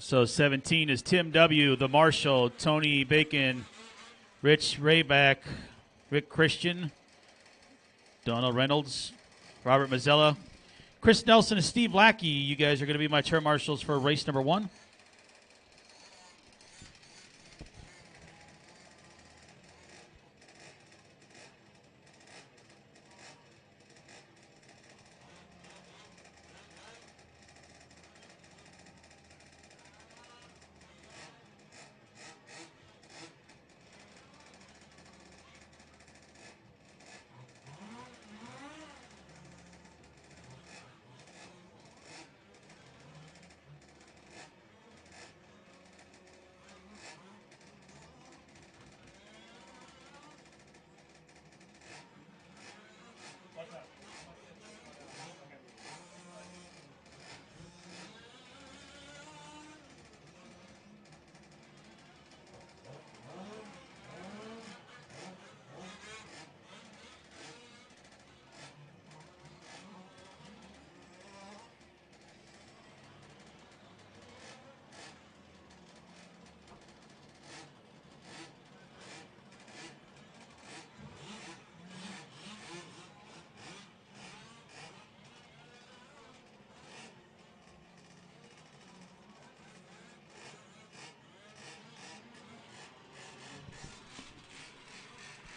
So 17 is Tim W., the Marshall, Tony Bacon, Rich Rayback, Rick Christian, Donald Reynolds, Robert Mazzella, Chris Nelson, and Steve Lackey. You guys are going to be my turn marshals for race number 1.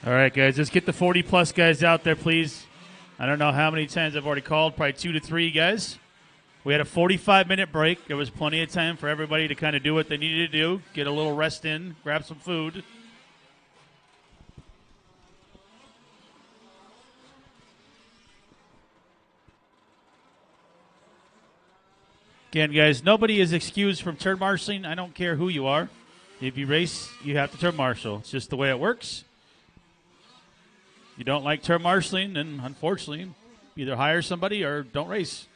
All right, guys, let's get the 40-plus guys out there, please. I don't know how many times I've already called, probably 2 to 3 guys. We had a 45-minute break. There was plenty of time for everybody to kind of do what they needed to do, get a little rest in, grab some food. Again, guys, nobody is excused from turn marshaling. I don't care who you are. If you race, you have to turn marshal. It's just the way it works. You don't like turn marshaling, then unfortunately, either hire somebody or don't race.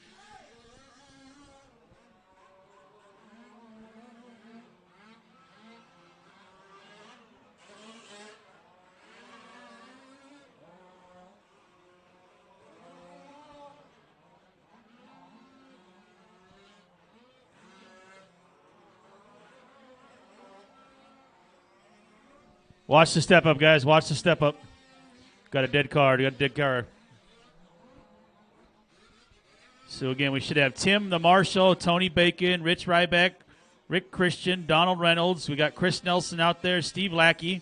Watch the step up, guys. Watch the step up. Got a dead car. Got a dead car. So, again, we should have Tim the Marshall, Tony Bacon, Rich Ryback, Rick Christian, Donald Reynolds. We got Chris Nelson out there, Steve Lackey.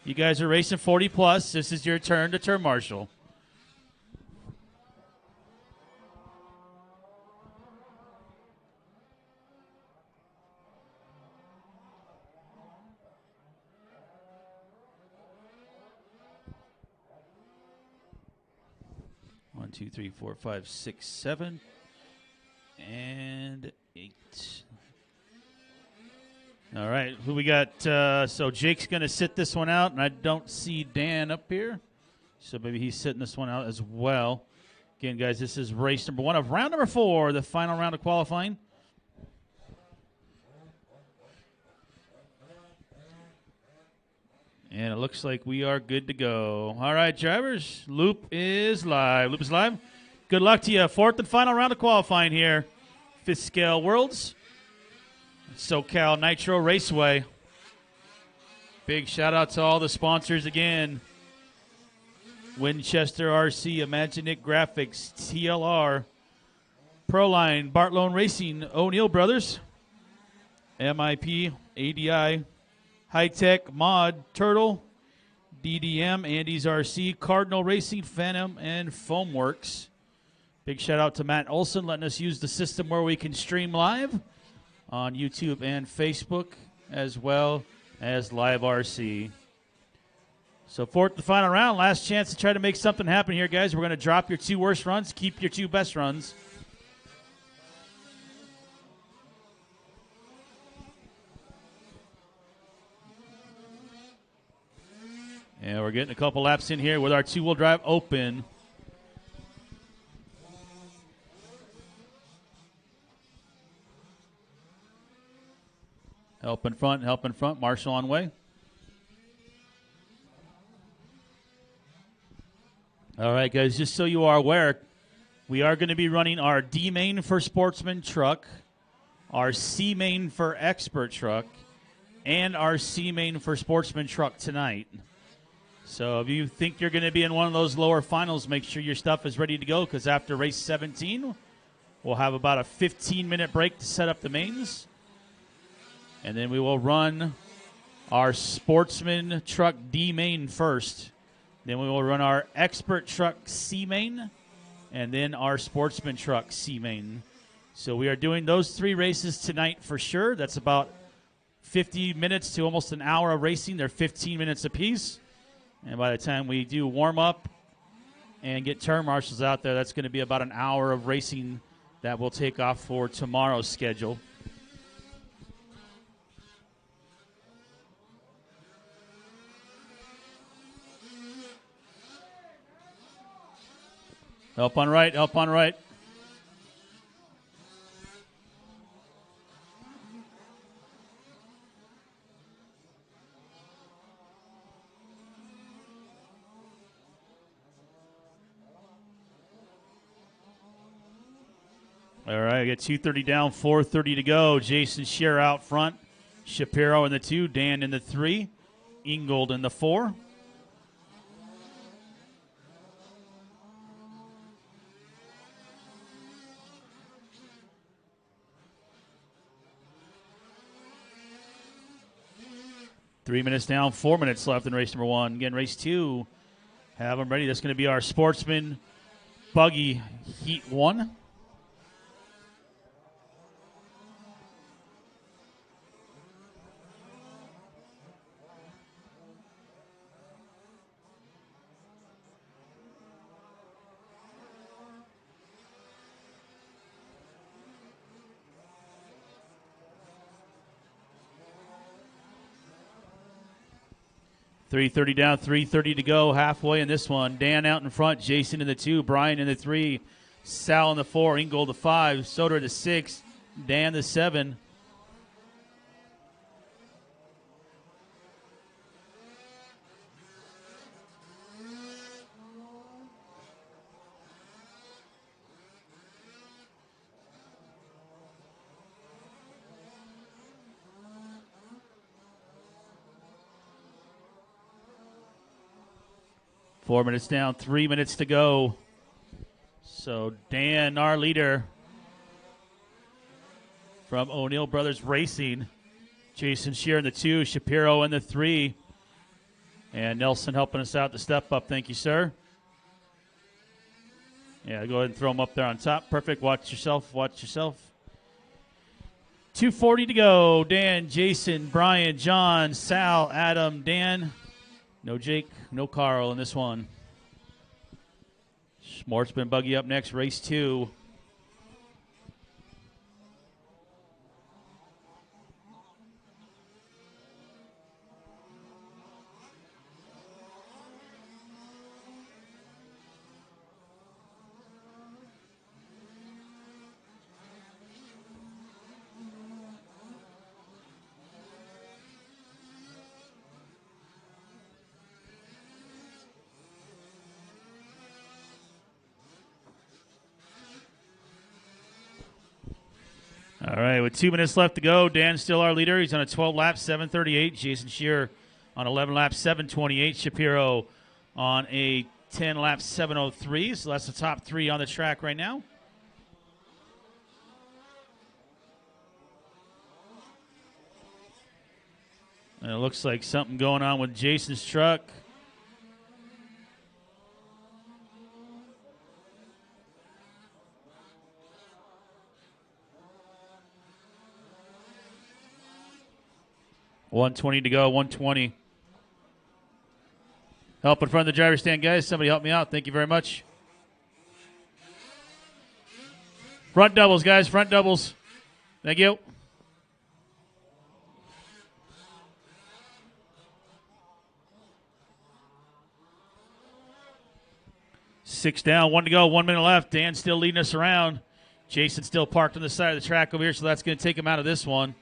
You guys are racing 40-plus. This is your turn to turn marshal. One, 2, 3, 4, 5, 6, 7, and 8. All right, who we got? So Jake's going to sit this one out, and I don't see Dan up here, so maybe he's sitting this one out as well. Again, guys, this is race number 1 of round number 4, the final round of qualifying. And it looks like we are good to go. All right, drivers, loop is live. Loop is live. Good luck to you. 4th and final round of qualifying here. 5th scale Worlds. Socal Nitro Raceway. Big shout out to all the sponsors again. Winchester RC, Imaginic Graphics, TLR, Proline, Bartlone Racing, O'Neill Brothers, MIP, ADI, High Tech, Mod, Turtle, DDM, Andy's RC, Cardinal Racing, Phantom, and Foamworks. Big shout out to Matt Olson letting us use the system where we can stream live on YouTube and Facebook, as well as LiveRC. So 4th and final round, last chance to try to make something happen here, guys. We're going to drop your 2 worst runs, keep your 2 best runs. And we're getting a couple laps in here with our 2-wheel drive open. Help in front, Marshall on way. All right, guys, just so you are aware, we are going to be running our D-Main for Sportsman truck our C main for expert truck, and our C main for sportsman truck tonight. So if you think you're going to be in one of those lower finals, make sure your stuff is ready to go, because after race 17, we'll have about a 15-minute break to set up the mains. And then we will run our sportsman truck D main first. Then we will run our expert truck C main, and then our sportsman truck C main. So we are doing those 3 races tonight for sure. That's about 50 minutes to almost an hour of racing. They're 15 minutes apiece. And by the time we do warm-up and get turn marshals out there, that's going to be about an hour of racing that will take off for tomorrow's schedule. Help on right, help on right. All right, we got 2:30 down, 4:30 to go. Jason Scheer out front. Shapiro in the 2, Dan in the 3, Ingold in the 4. Three minutes down, 4 minutes left in race number 1. Again, race 2, have them ready. That's going to be our sportsman buggy heat 1. .330 down, 3:30 to go, halfway in this one. Dan out in front, Jason in the 2, Brian in the 3, Sal in the 4, Ingold the 5, Soder the 6, Dan the 7. Four minutes down, 3 minutes to go. So Dan, our leader from O'Neill Brothers Racing. Jason Scheer in the 2, Shapiro in the 3. And Nelson helping us out to step up. Thank you, sir. Yeah, go ahead and throw him up there on top. Perfect. Watch yourself. Watch yourself. 2:40 to go. Dan, Jason, Brian, John, Sal, Adam, Dan. No Jake, no Carl in this one. Sportsman buggy up next, race 2. All right, with 2 minutes left to go, Dan's still our leader. He's on a 12 lap, 7:38. Jason Scheer on 11 laps, 7:28. Shapiro on a 10 lap, 7:03. So that's the top 3 on the track right now. And it looks like something going on with Jason's truck. .120 to go, 120. Help in front of the driver's stand, guys. Somebody help me out. Thank you very much. Front doubles, guys. Front doubles. Thank you. Six down, 1 to go, 1 minute left. Dan's still leading us around. Jason's still parked on the side of the track over here, so that's going to take him out of this one.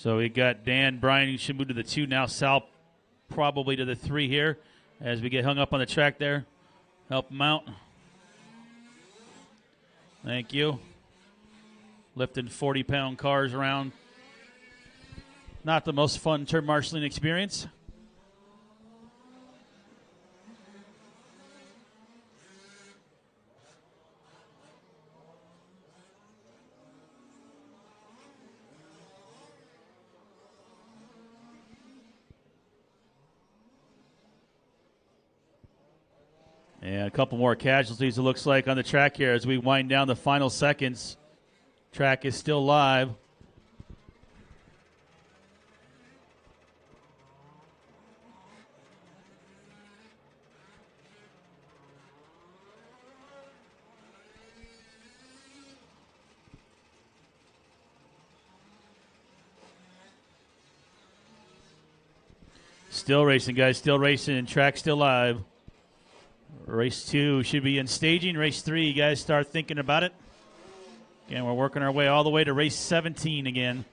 So we got Dan, Brian, who should move to the 2 now. Sal probably to the 3 here as we get hung up on the track there. Help them out. Thank you. Lifting 40-pound cars around. Not the most fun turn marshalling experience. And a couple more casualties, it looks like, on the track here as we wind down the final seconds. Track is still live. Still racing, guys. Still racing. Track still live. Race 2 should be in staging. Race 3, you guys start thinking about it. Again, we're working our way all the way to race 17 again.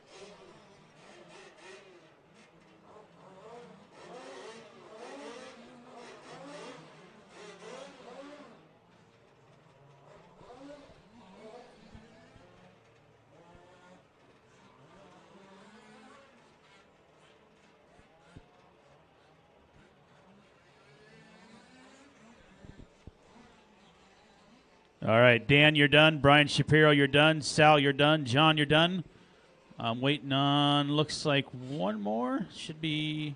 All right, Dan, you're done. Brian Shapiro, you're done. Sal, you're done. John, you're done. I'm waiting on, looks like one more. Should be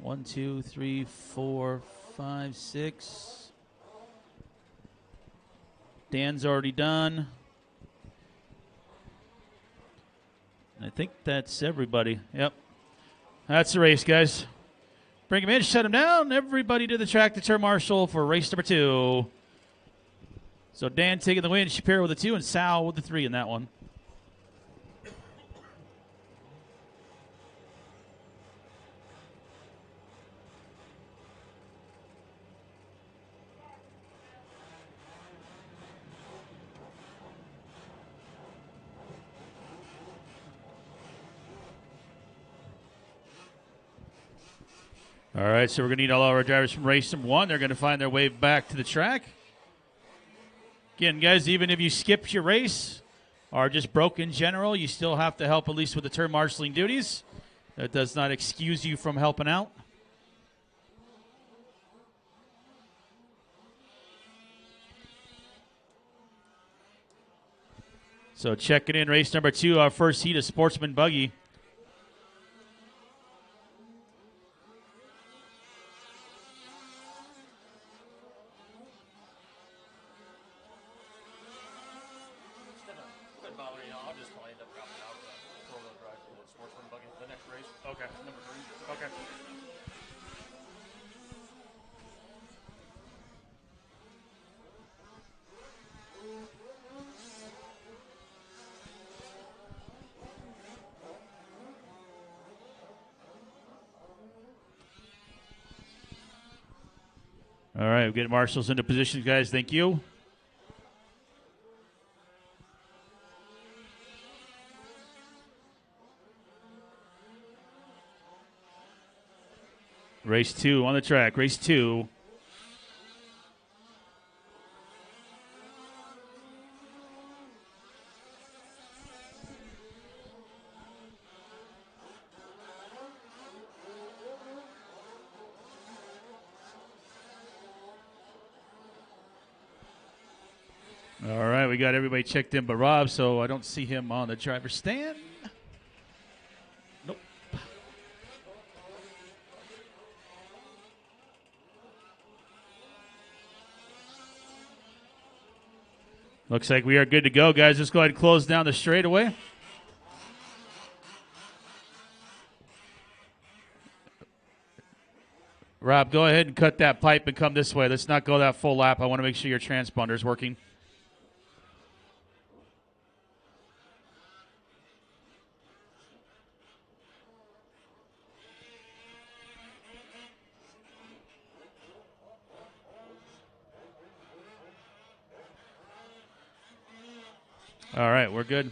1, 2, 3, 4, 5, 6. Dan's already done. I think that's everybody. Yep. That's the race, guys. Bring him in, shut him down. Everybody to the track to turn marshal for race number 2. So Dan taking the win, Shapiro with the 2, and Sal with the 3 in that one. All right, so we're going to need all our drivers from race number 1. They're going to find their way back to the track. Again, guys, even if you skipped your race or just broke in general, you still have to help at least with the turn marshalling duties. That does not excuse you from helping out. So checking in race number 2, our first heat of Sportsman Buggy. All right, we'll get marshals into position, guys. Thank you. Race 2 on the track. Race 2. All right, we got everybody checked in but Rob, so I don't see him on the driver's stand. Nope. Looks like we are good to go, guys. Let's go ahead and close down the straightaway. Rob, go ahead and cut that pipe and come this way. Let's not go that full lap. I want to make sure your transponder is working. All right, we're good.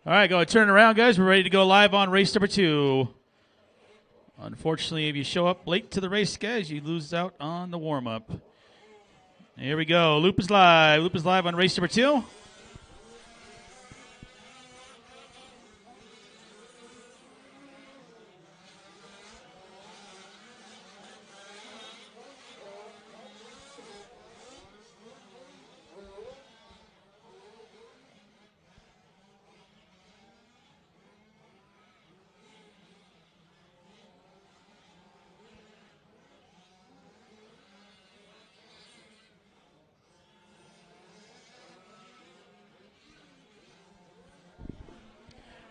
All right, go ahead, turn it around, guys. We're ready to go live on race number 2. Unfortunately, if you show up late to the race, guys, you lose out on the warm-up. Here we go. Loop is live. Loop is live on race number 2.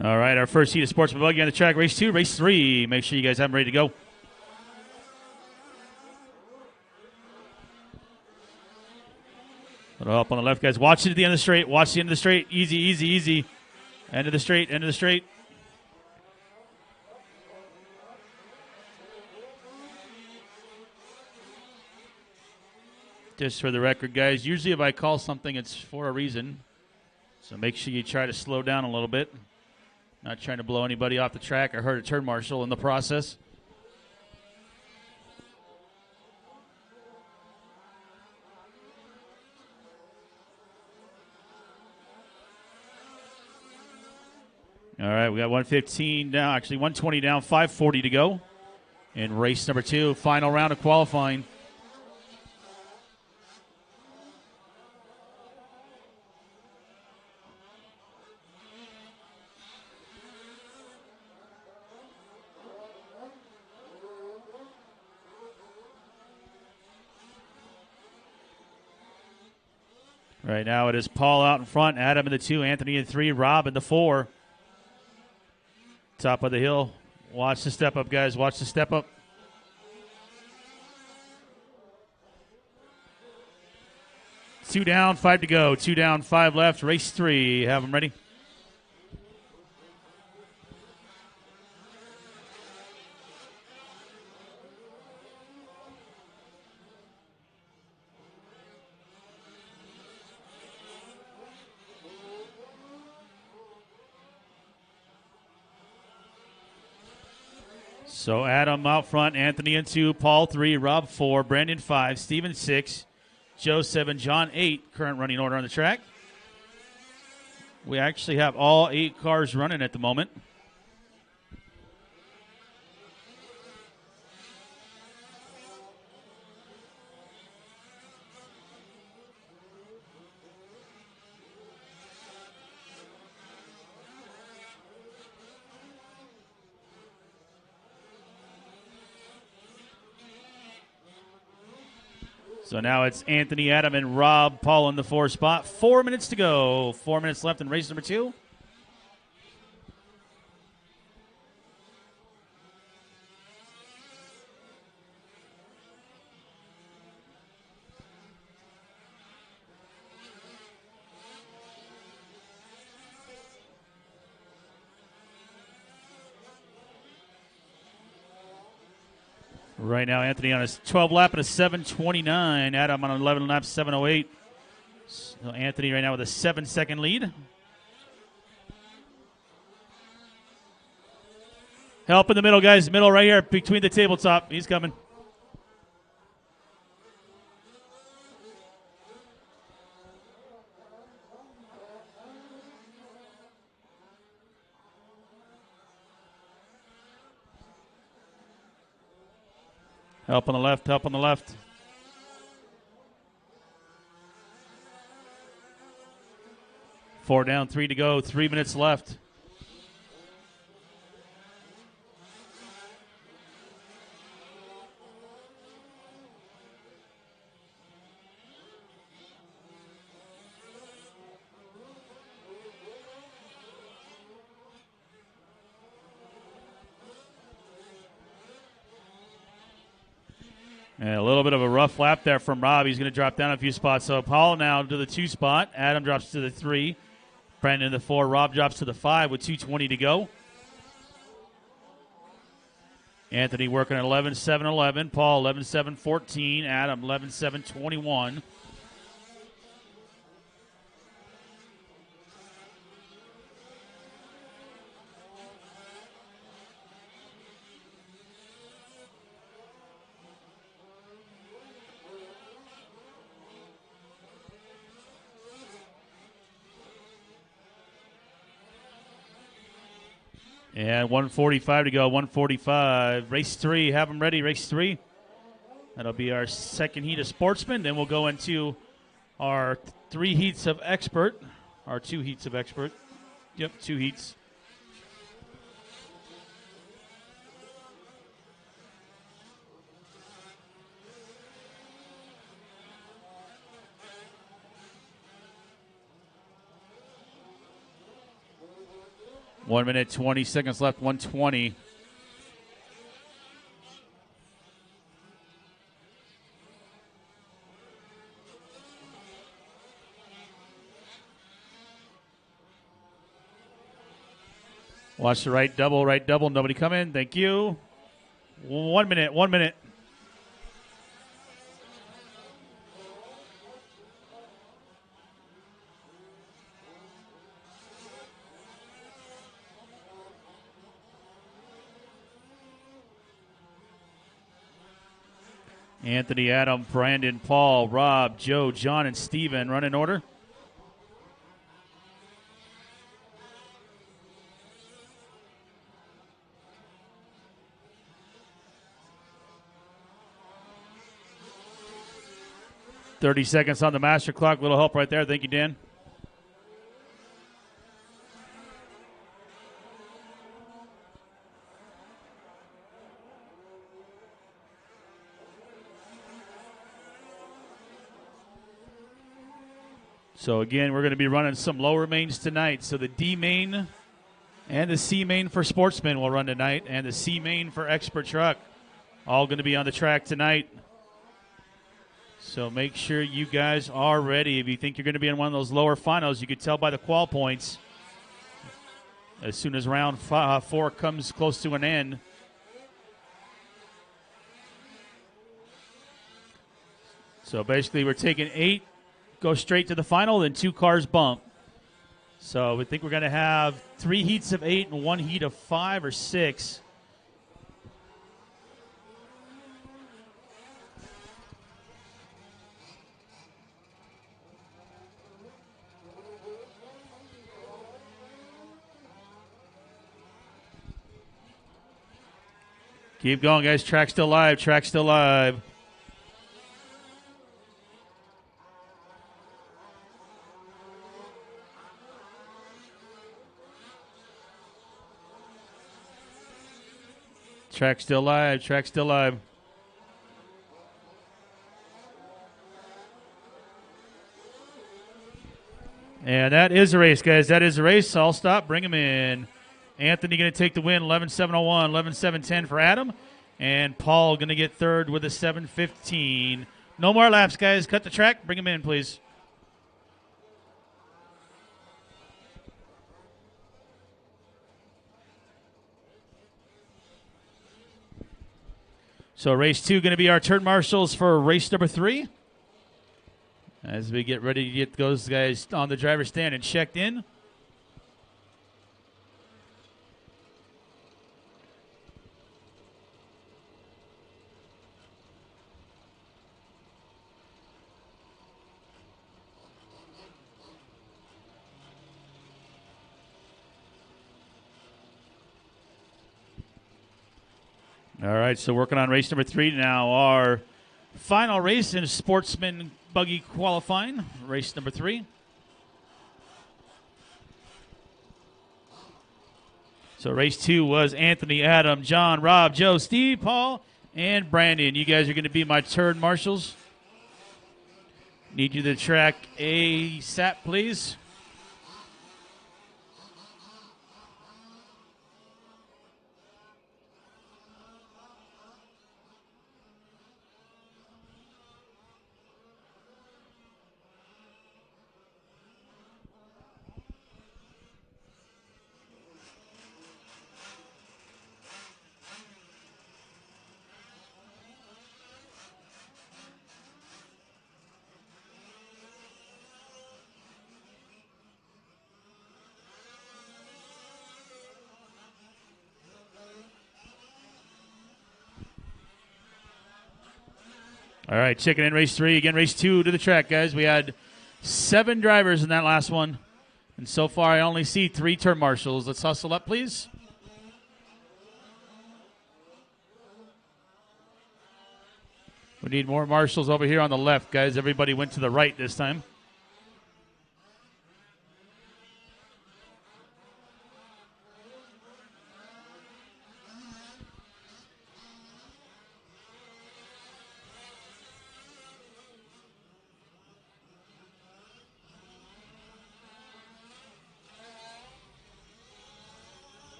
All right, our first heat of Sportsman Buggy on the track. Race 2, race 3. Make sure you guys have them ready to go. Little help on the left, guys. Watch it at the end of the straight. Watch the end of the straight. Easy, easy, easy. End of the straight, end of the straight. Just for the record, guys, usually if I call something, it's for a reason. So make sure you try to slow down a little bit. Not trying to blow anybody off the track or hurt a turn marshal in the process. All right, we got 115 down, actually 120 down, 540 to go in race number 2, final round of qualifying. Right now it is Paul out in front, Adam in the 2, Anthony in 3, Rob in the 4. Top of the hill. Watch the step up, guys. Watch the step up. Two down, 5 to go. 2 down, 5 left. Race 3. Have them ready. So Adam out front, Anthony in 2, Paul 3, Rob 4, Brandon 5, Steven 6, Joe 7, John 8, current running order on the track. We actually have all 8 cars running at the moment. So now it's Anthony, Adam, and Rob, Paul in the 4 spot. 4 minutes to go. 4 minutes left in race number 2. Right now, Anthony on his 12 lap at a 7:29. Adam on an 11 lap, 7:08. So Anthony right now with a 7-second lead. Help in the middle, guys. Middle right here between the tabletop. He's coming. Help on the left, help on the left. Four down, 3 to go, 3 minutes left. And a little bit of a rough lap there from Rob. He's going to drop down a few spots. So Paul now to the 2 spot. Adam drops to the 3. Brandon in the 4. Rob drops to the 5 with 2:20 to go. Anthony working at 11.7.11. Paul 11.7.14. Adam 11.7.21. And 1:45 to go, 1:45. Race 3, have them ready, race 3. That'll be our second heat of Sportsman. Then we'll go into our 3 heats of Expert, our 2 heats of Expert. Yep, 2 heats. One minute, 20 seconds left, 1:20. Watch the right double, nobody come in, thank you. 1 minute, 1 minute. Anthony, Adam, Brandon, Paul, Rob, Joe, John, and Steven run in order. $30 seconds on the master clock. Little help right there. Thank you, Dan. So, again, we're going to be running some lower mains tonight. So, the D main and the C main for Sportsman will run tonight, and the C main for Expert Truck. All going to be on the track tonight. So, make sure you guys are ready. If you think you're going to be in one of those lower finals, you could tell by the qual points. As soon as round 4 comes close to an end. So, basically, we're taking 8. Go straight to the final, then 2 cars bump. So we think we're going to have 3 heats of 8 and 1 heat of 5 or 6. Keep going, guys. Track's still live. Track's still live. Track still live. Track still live. And that is a race, guys. That is a race. I'll stop. Bring him in. Anthony going to take the win. 11.701, 11.710 for Adam. And Paul going to get third with a 7.15. No more laps, guys. Cut the track. Bring him in, please. So race 2 going to be our turn marshals for race number 3. As we get ready to get those guys on the driver's stand and checked in. All right, so working on race number 3 now. Our final race in Sportsman Buggy qualifying, race number 3. So race 2 was Anthony, Adam, John, Rob, Joe, Steve, Paul, and Brandon. You guys are going to be my turn marshals. Need you to track ASAP, please. All right, checking in race 3. Again, race 2 to the track, guys. We had 7 drivers in that last one. And so far, I only see 3 turn marshals. Let's hustle up, please. We need more marshals over here on the left, guys. Everybody went to the right this time.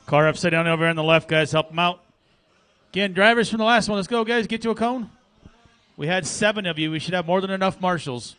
Car upside down over on the left, guys. Help them out. Again, drivers from the last one. Let's go, guys. Get to a cone. We had 7 of you. We should have more than enough marshals.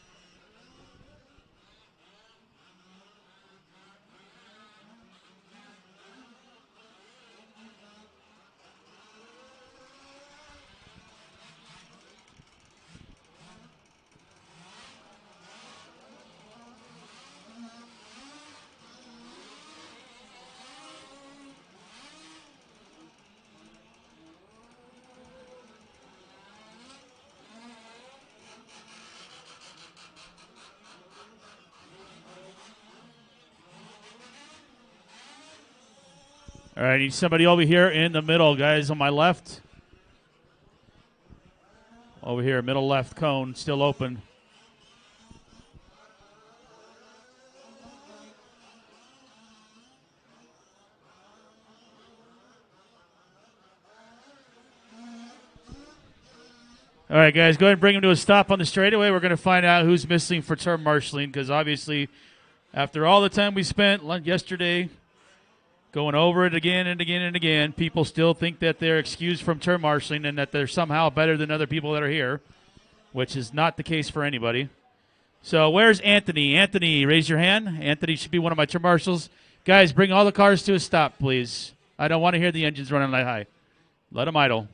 All right, I need somebody over here in the middle, guys, on my left. Over here, middle left cone, still open. All right, guys, go ahead and bring him to a stop on the straightaway. We're going to find out who's missing for term marshaling because obviously after all the time we spent yesterday going over it again and again and again, people still think that they're excused from term marshaling and that they're somehow better than other people that are here, which is not the case for anybody. So where's Anthony? Anthony, raise your hand. Anthony should be one of my term marshals. Guys, bring all the cars to a stop, please. I don't want to hear the engines running that high. Let them idle.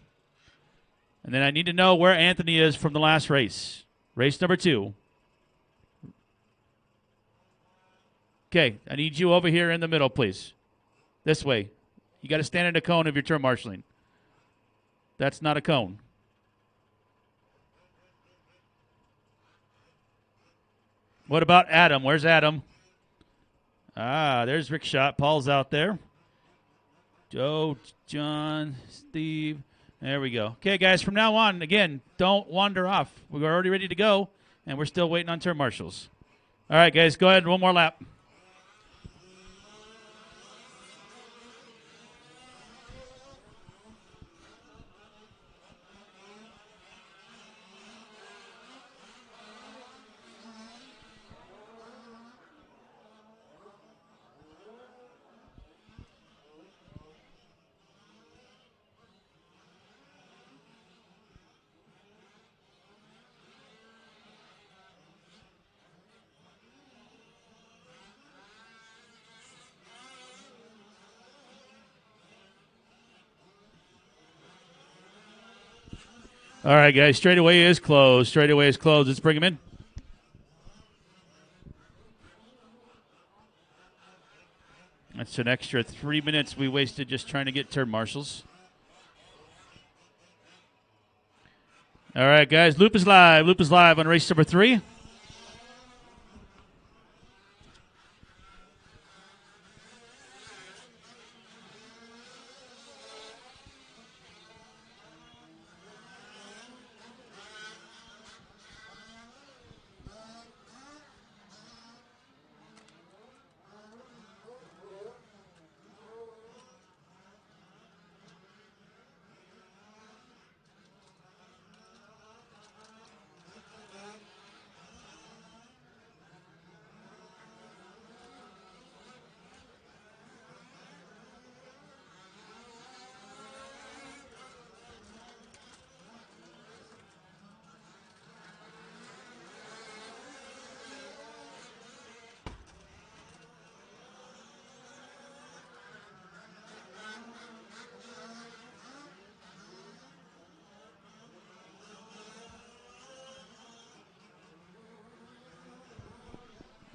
And then I need to know where Anthony is from the last race. Race number 2. Okay, I need you over here in the middle, please. This way. You got to stand in a cone if you're term marshaling. That's not a cone. What about Adam? Where's Adam? Ah, there's Rick Shot. Paul's out there. Joe, John, Steve. There we go. Okay, guys, from now on, again, don't wander off. We're already ready to go, and we're still waiting on term marshals. All right, guys, go ahead. One more lap. All right, guys, straightaway is closed. Straightaway is closed. Let's bring him in. That's an extra 3 minutes we wasted just trying to get turn marshals. All right, guys, loop is live. Loop is live on race number 3.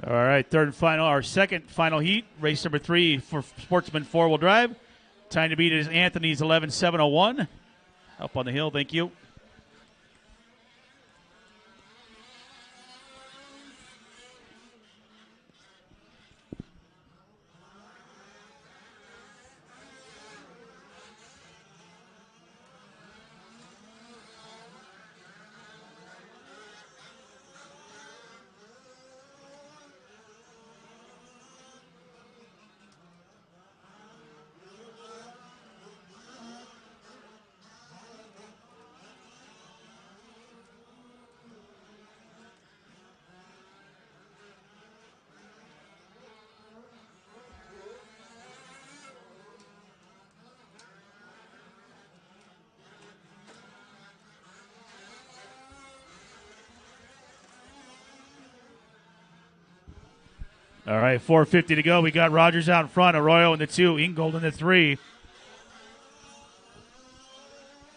All right, third and final, our second final heat, race number 3 for Sportsman 4-wheel drive. Time to beat is Anthony's 11.701. Up on the hill, thank you. All right, 4:50 to go. We got Rogers out in front, Arroyo in the 2, Ingold in the 3.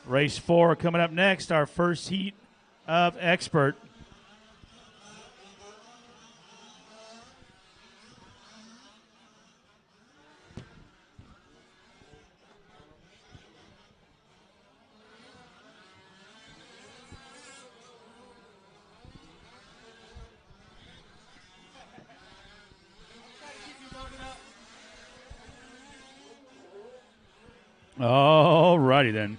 Race 4 coming up next, our first heat of Expert. All righty then.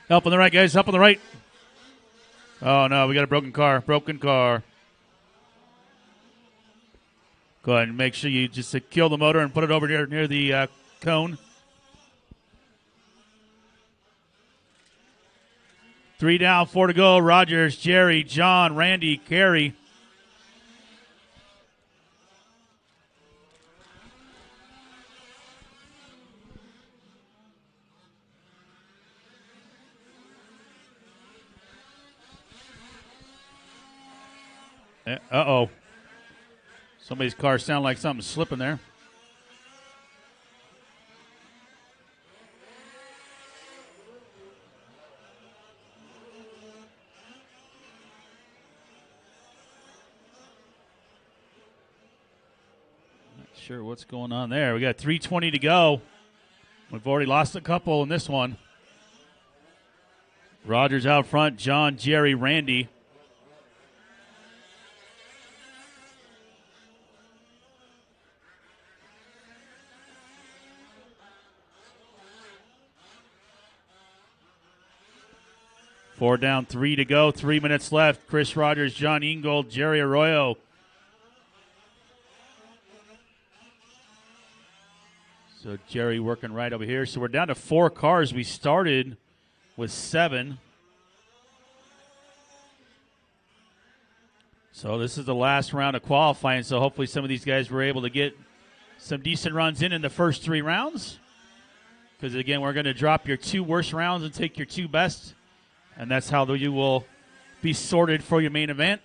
Help on the right, guys. Help on the right. Oh, no. We got a broken car. Broken car. Go ahead and make sure you just kill the motor and put it over near the cone. 3 down, 4 to go. Rogers, Jerry, John, Randy, Carey. Uh-oh. Somebody's car sounded like something's slipping there. Not sure what's going on there. We got 3:20 to go. We've already lost a couple in this one. Rogers out front, John, Jerry, Randy. Four down, 3 to go. 3 minutes left. Chris Rogers, John Ingold, Jerry Arroyo. So Jerry working right over here. So we're down to 4 cars. We started with 7. So this is the last round of qualifying. So hopefully some of these guys were able to get some decent runs in the first 3 rounds. Because, again, we're going to drop your 2 worst rounds and take your 2 best. And that's how you will be sorted for your main event.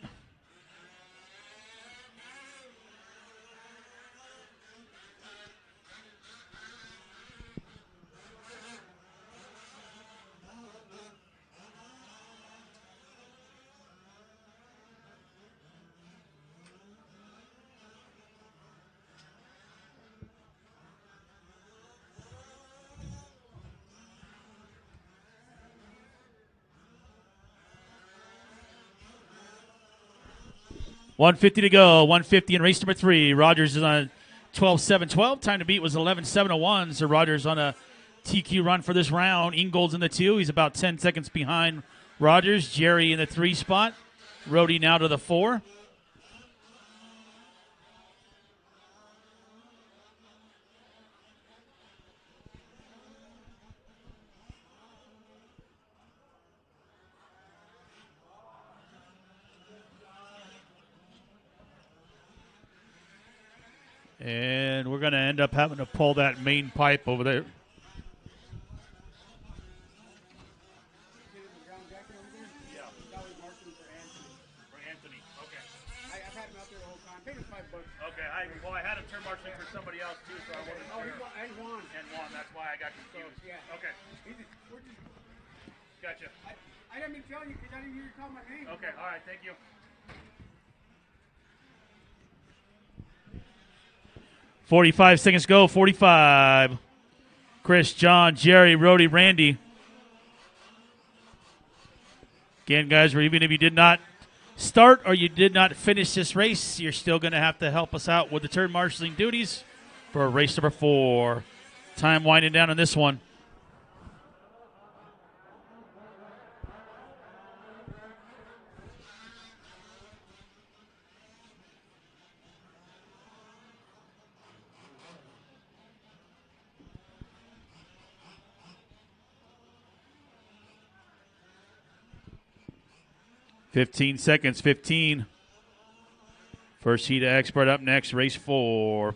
$150 to go. $150 in race number 3. Rogers is on 12.712. Time to beat was 11.701. So Rogers on a TQ run for this round. Ingold's in the 2. He's about 10 seconds behind Rogers. Jerry in the 3 spot. Rhodey now to the 4. And we're going to end up having to pull that main pipe over there. I had him turn marshaling for somebody else too, so I wasn't sure. And Juan. That's why I got confused. Yeah. Okay. Gotcha. I didn't mean to tell you because I didn't hear you call my name. Okay. All right. Thank you. $45 seconds go. 45. Chris, John, Jerry, Rhodey, Randy. Again, guys, even if you did not start or you did not finish this race, you're still going to have to help us out with the turn marshaling duties for race number 4. Time winding down on this one. $15 seconds, 15. First heat of Expert up next, race 4.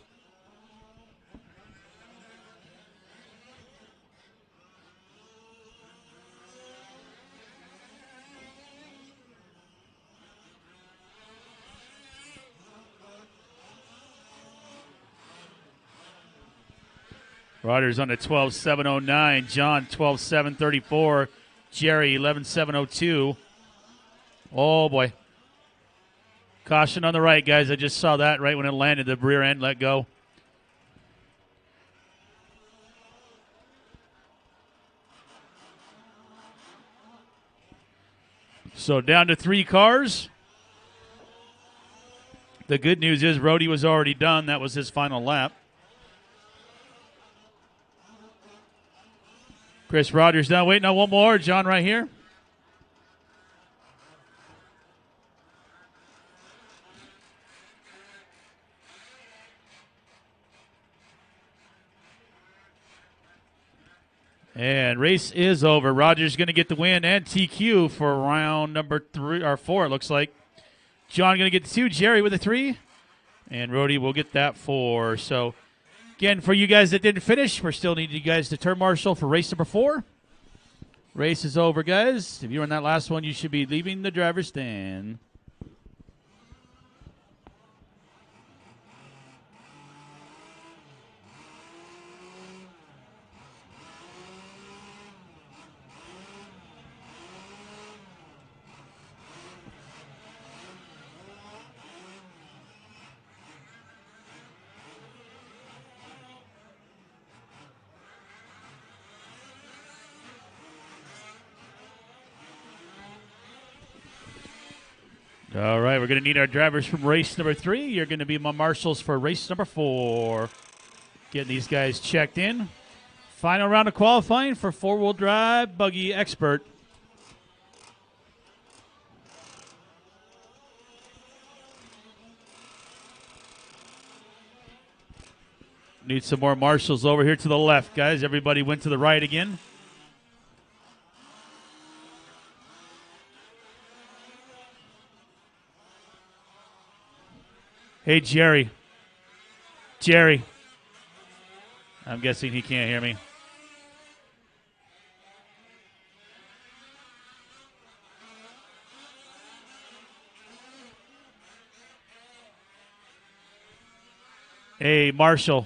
Rogers on the 12.709. John 12.734. Jerry 11.702. Oh, boy. Caution on the right, guys. I just saw that right when it landed. The rear end let go. So down to 3 cars. The good news is Rhodey was already done. That was his final lap. Chris Rogers now waiting on one more. John right here. And race is over. Rogers going to get the win and TQ for round number 3 or 4. It looks like. John going to get the 2. Jerry with a 3. And Rhodey will get that 4. So, again, for you guys that didn't finish, we're still needing you guys to turn marshal for race number 4. Race is over, guys. If you were in that last one, you should be leaving the driver's stand. All right, we're going to need our drivers from race number 3. You're going to be my marshals for race number 4. Getting these guys checked in. Final round of qualifying for 4-wheel drive buggy expert. Need some more marshals over here to the left, guys. Everybody went to the right again. Hey, Jerry. Jerry. I'm guessing he can't hear me. Hey, Marshall.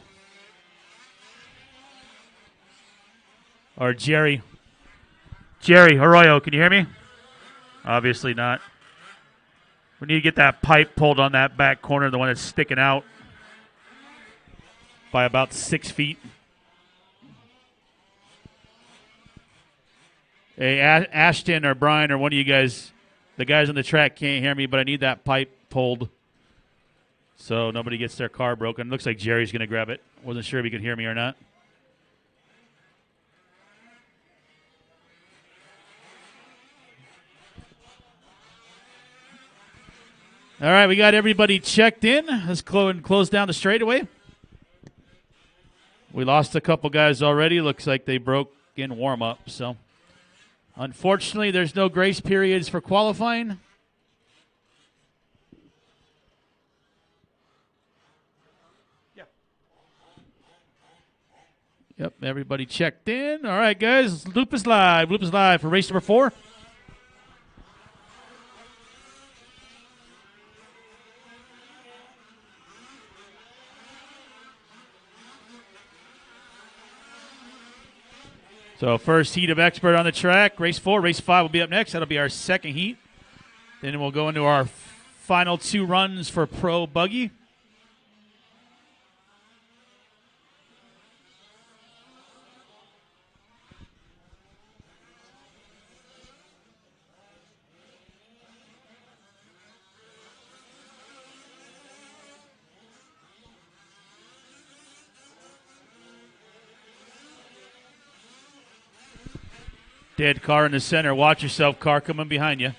Or Jerry. Jerry Arroyo, can you hear me? Obviously not. We need to get that pipe pulled on that back corner, the one that's sticking out by about 6 feet. Hey, Ashton or Brian or one of you guys, the guys on the track can't hear me, but I need that pipe pulled so nobody gets their car broken. Looks like Jerry's going to grab it. Wasn't sure if he could hear me or not. All right, we got everybody checked in. Let's close down the straightaway. We lost a couple guys already. Looks like they broke in warm-up. So, unfortunately, there's no grace periods for qualifying. Yep, everybody checked in. All right, guys, Loop is live. Loop is live for race number 4. So first heat of expert on the track, race 4. Race 5 will be up next. That'll be our second heat. Then we'll go into our final 2 runs for Pro Buggy. Dead car in the center. Watch yourself, car coming behind you.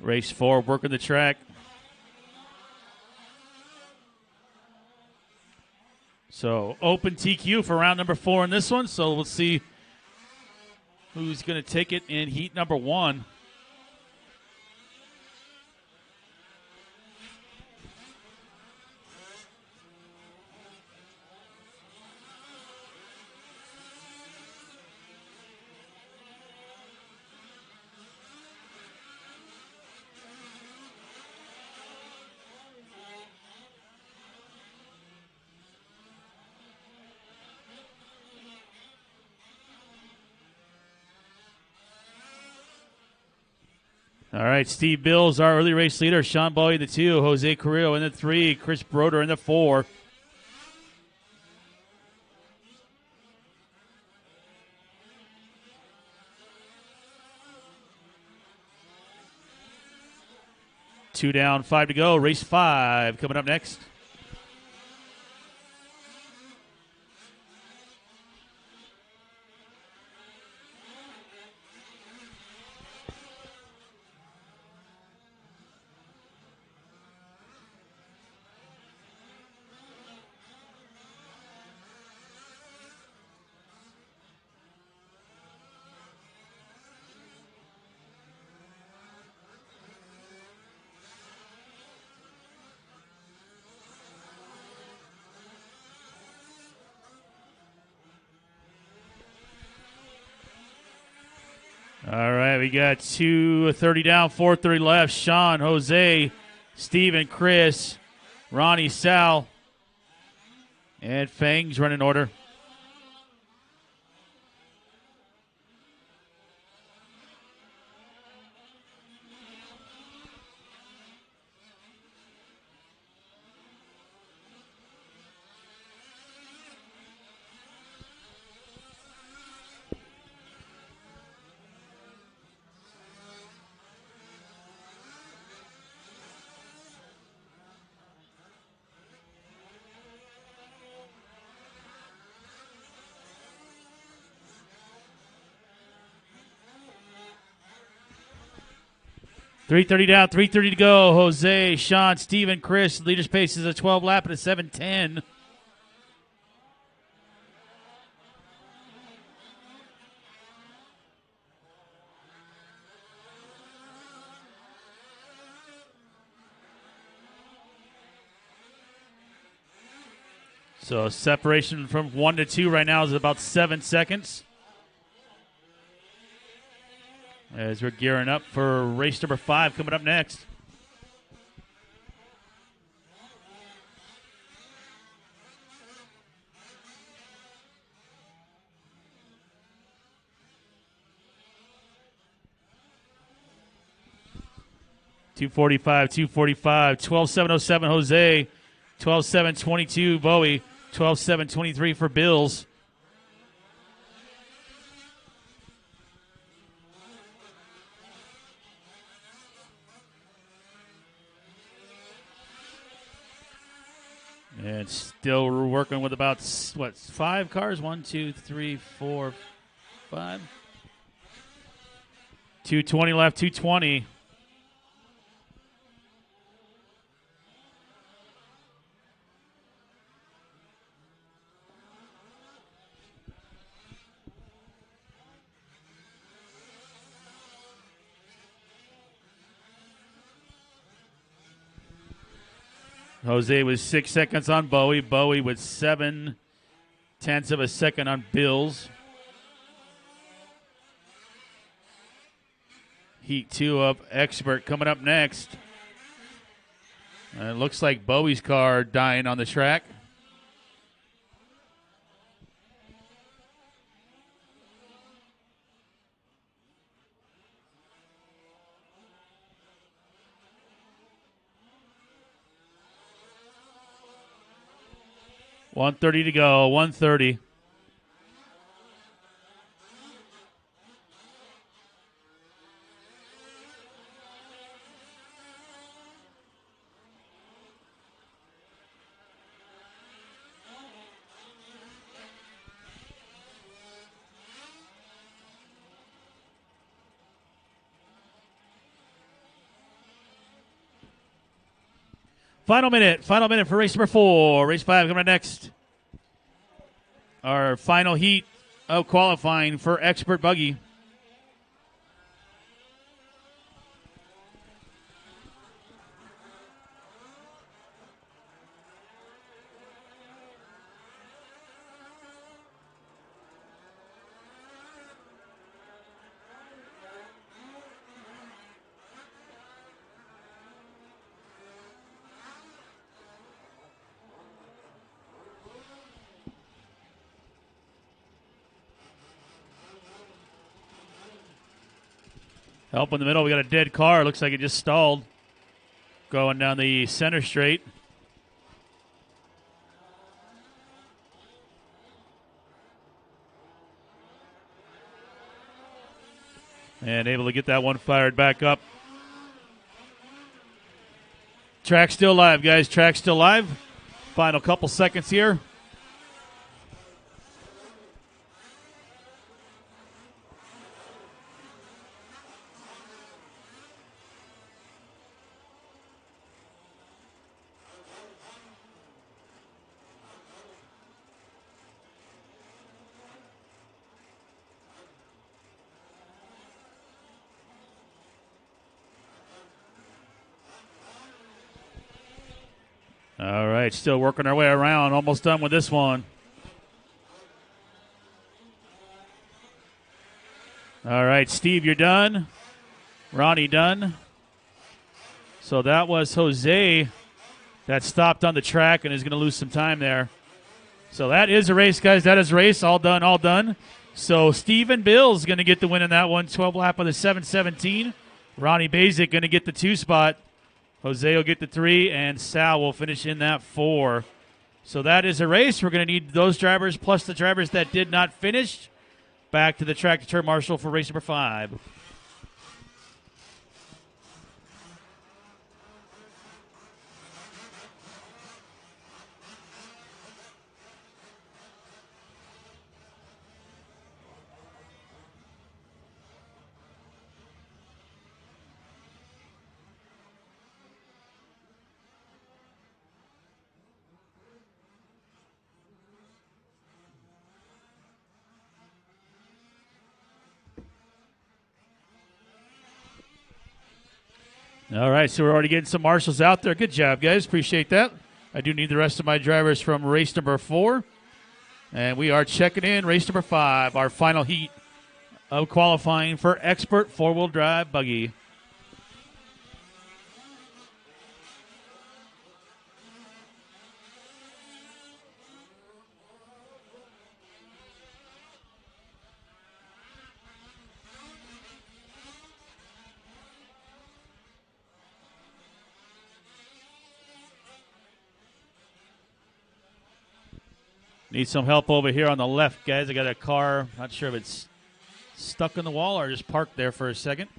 Race 4, working the track. So open TQ for round number 4 in this one. So we'll see who's going to take it in heat number 1. All right, Steve Bills, our early race leader. Sean Bowie in the 2. Jose Carrillo in the 3. Chris Broder in the 4. Two down, 5 to go. Race 5 coming up next. All right, we got 2:30 down, 4:30 left. Sean, Jose, Steven, Chris, Ronnie, Sal, and Fangs running order. .330 down, 3:30 to go. Jose, Sean, Steven, Chris. Leader's pace is a 12 lap at a 7:10. So separation from 1 to 2 right now is about 7 seconds. As we're gearing up for race number 5 coming up next. .245, 12:7:07 Jose, 12:7:22 Bowie, 12:7:23 for Bills. And still we're working with about, 5 cars? 1, 2, 3, 4, 5. 2:20 left, 2:20. Jose with 6 seconds on Bowie. Bowie with 0.7 of a second on Bills. Heat 2 of Expert coming up next. It looks like Bowie's car dying on the track. .130 to go, 1:30. Final minute for race number 4. Race 5 coming up next. Our final heat of qualifying for Expert Buggy. Up in the middle, we got a dead car. Looks like it just stalled. Going down the center straight. And able to get that one fired back up. Track still live, guys. Track still live. Final couple seconds here. All right, still working our way around. Almost done with this one. All right, Steve, you're done. Ronnie done. So that was Jose that stopped on the track and is going to lose some time there. So that is a race, guys. That is a race. All done, all done. So Steve and Bill's going to get the win in that one. 12 lap of the 7:17. Ronnie Basic going to get the 2 spot. Jose will get the 3, and Sal will finish in that 4. So that is a race. We're going to need those drivers plus the drivers that did not finish back to the track to turn marshal for race number 5. All right, so we're already getting some marshals out there. Good job, guys. Appreciate that. I do need the rest of my drivers from race number 4. And we are checking in race number 5, our final heat of qualifying for expert four-wheel drive buggy. Need some help over here on the left, guys. I got a car. Not sure if it's stuck in the wall or just parked there for a second.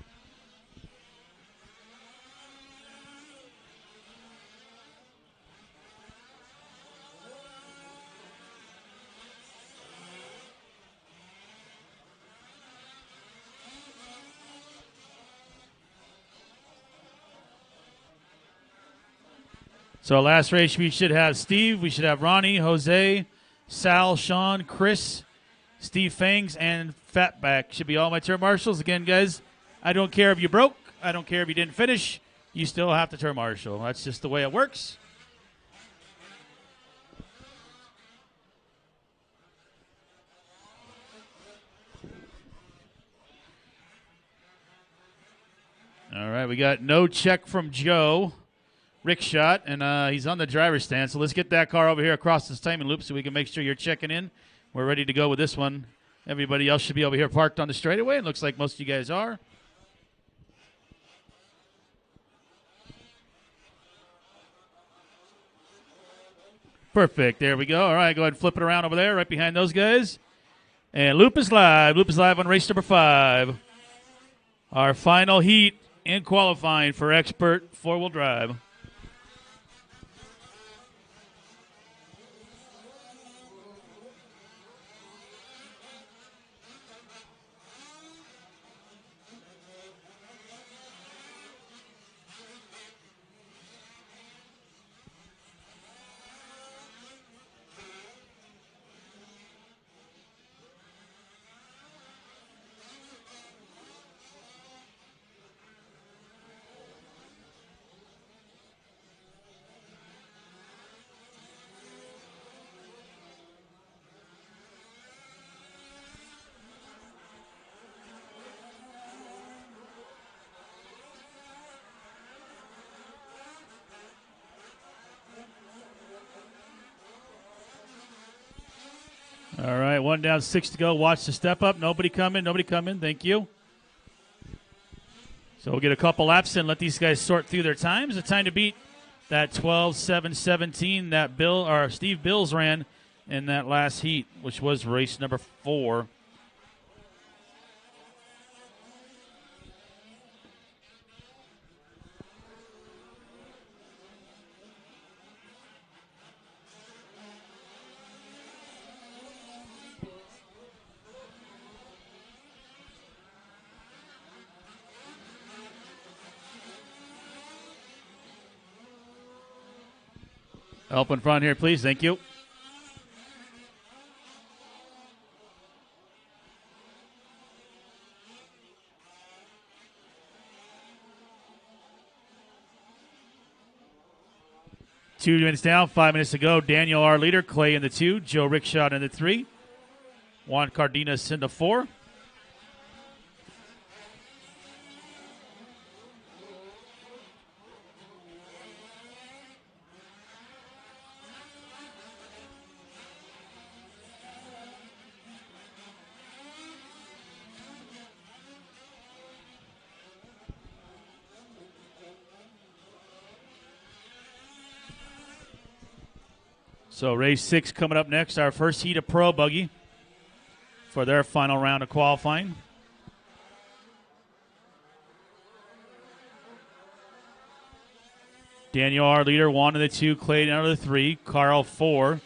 So last race we should have Steve, we should have Ronnie, Jose, Sal, Sean, Chris, Steve Fangs, and Fatback. Should be all my turn marshals. Again, guys, I don't care if you broke. I don't care if you didn't finish. You still have to turn marshal. That's just the way it works. All right, we got no check from Joe. Rick shot, and he's on the driver's stand. So let's get that car over here across this timing loop so we can make sure you're checking in. We're ready to go with this one. Everybody else should be over here parked on the straightaway. It looks like most of you guys are. Perfect. There we go. All right, go ahead and flip it around over there right behind those guys. And loop is live. Loop is live on race number 5. Our final heat in qualifying for expert four-wheel drive. All right, 1 down, 6 to go. Watch the step up. Nobody coming. Nobody coming. Thank you. So we'll get a couple laps and let these guys sort through their times. The time to beat that 12:7:17 that Steve Bills ran in that last heat, which was race number 4. Help in front here, please. Thank you. Two minutes down, 5 minutes to go. Daniel, our leader. Clay in the 2. Joe Rickshot in the 3. Juan Cardenas in the 4. So race 6 coming up next, our first heat of Pro Buggy for their final round of qualifying. Daniel, our leader, Juan in the 2, Clay out of the 3, Carl 4,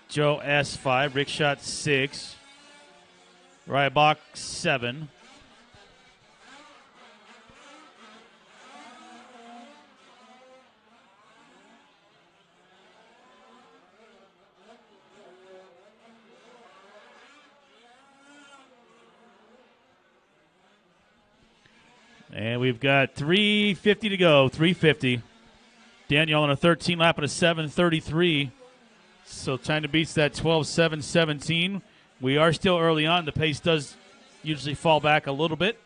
Joe S 5, Rickshot 6, Rybach 7. And we've got 3:50 to go, 3:50. Daniel on a 13 lap at a 7:33. So time to beat that 12:7:17. We are still early on. The pace does usually fall back a little bit.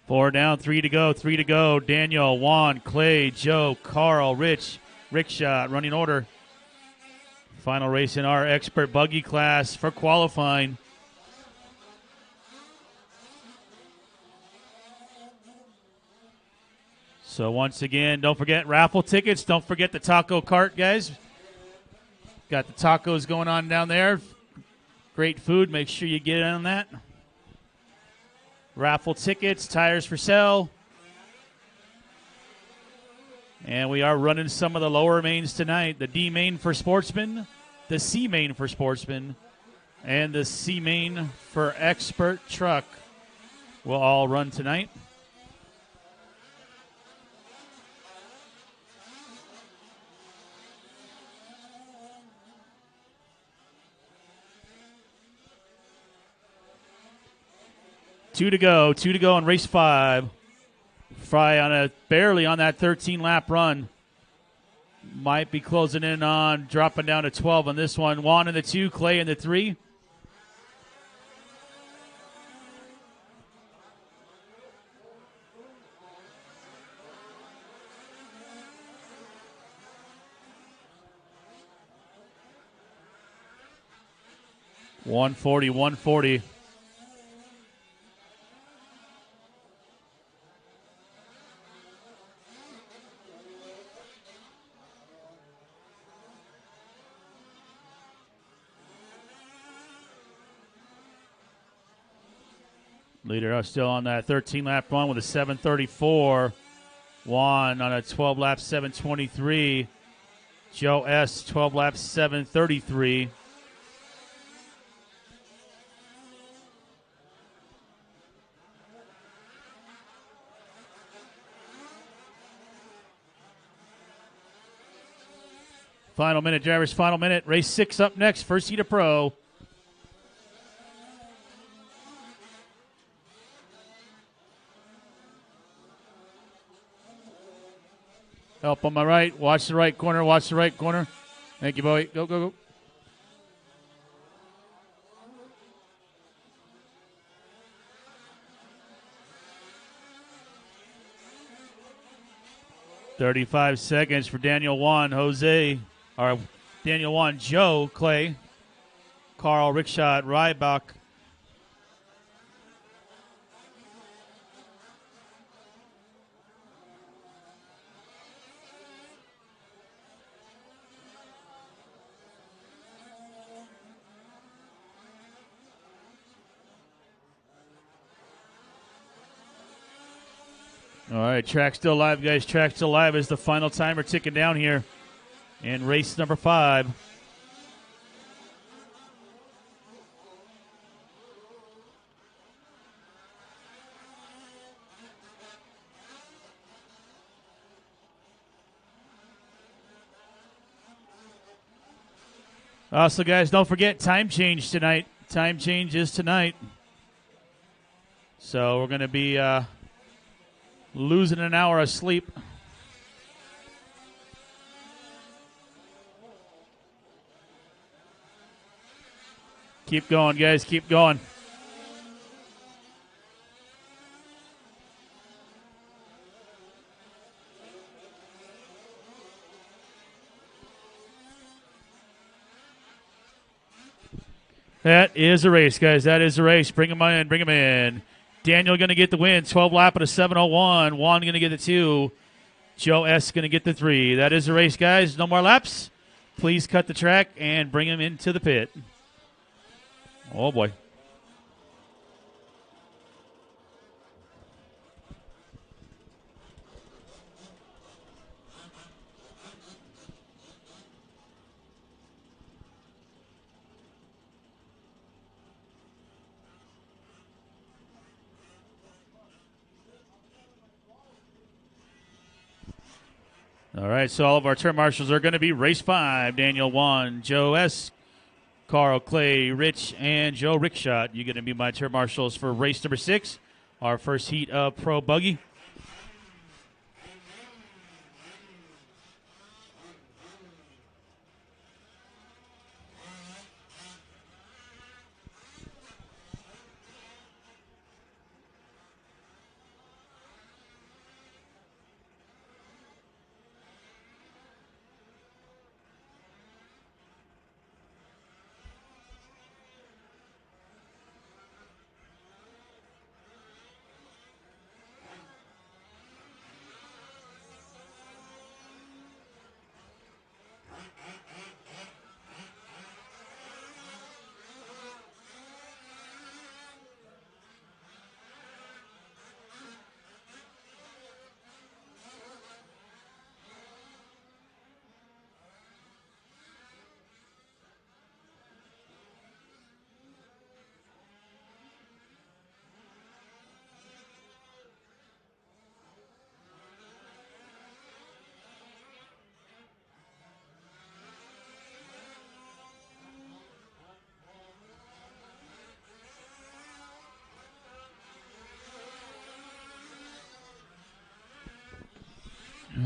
Four down, 3 to go, 3 to go. Daniel, Juan, Clay, Joe, Carl, Rich, Rickshot, running order. Final race in our expert buggy class for qualifying. So once again, don't forget raffle tickets. Don't forget the taco cart, guys. Got the tacos going on down there. Great food. Make sure you get in on that. Raffle tickets, tires for sale. And we are running some of the lower mains tonight. The D main for sportsmen, the C main for sportsmen, and the C main for expert truck will all run tonight. Two to go in race 5. Fry barely on that 13-lap run. Might be closing in on dropping down to 12 on this one. Juan in the 2, Clay in the 3. $140. Leader still on that 13-lap run with a 7:34. Juan on a 12-lap 7:23. Joe S. 12-lap 7:33. Final minute, drivers, final minute. Race 6 up next, first heat of Pro. Help on my right. Watch the right corner. Watch the right corner. Thank you, Bowie. Go, go, go. "35 seconds for Daniel Juan, Daniel Juan, Joe Clay, Carl Rickshot, Rybach. All right, track still live, guys. Track still live as the final timer ticking down here in race number 5. So, guys, don't forget time change tonight. Time change is tonight. So we're going to be losing an hour of sleep. Keep going, guys. Keep going. That is a race, guys. That is a race. Bring him in. Bring him in. Daniel going to get the win. 12 lap at a 7:01. Juan going to get the 2. Joe S. going to get the 3. That is a race, guys. No more laps. Please cut the track and bring him into the pit. Oh, boy. All right, so all of our turn marshals are going to be race 5. Daniel Juan, Joe S., Carl Clay, Rich, and Joe Rickshot. You're going to be my turn marshals for race number 6, our first heat of Pro Buggy.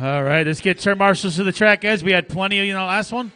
All right, let's get turn marshals to the track, guys. We had plenty in the last one.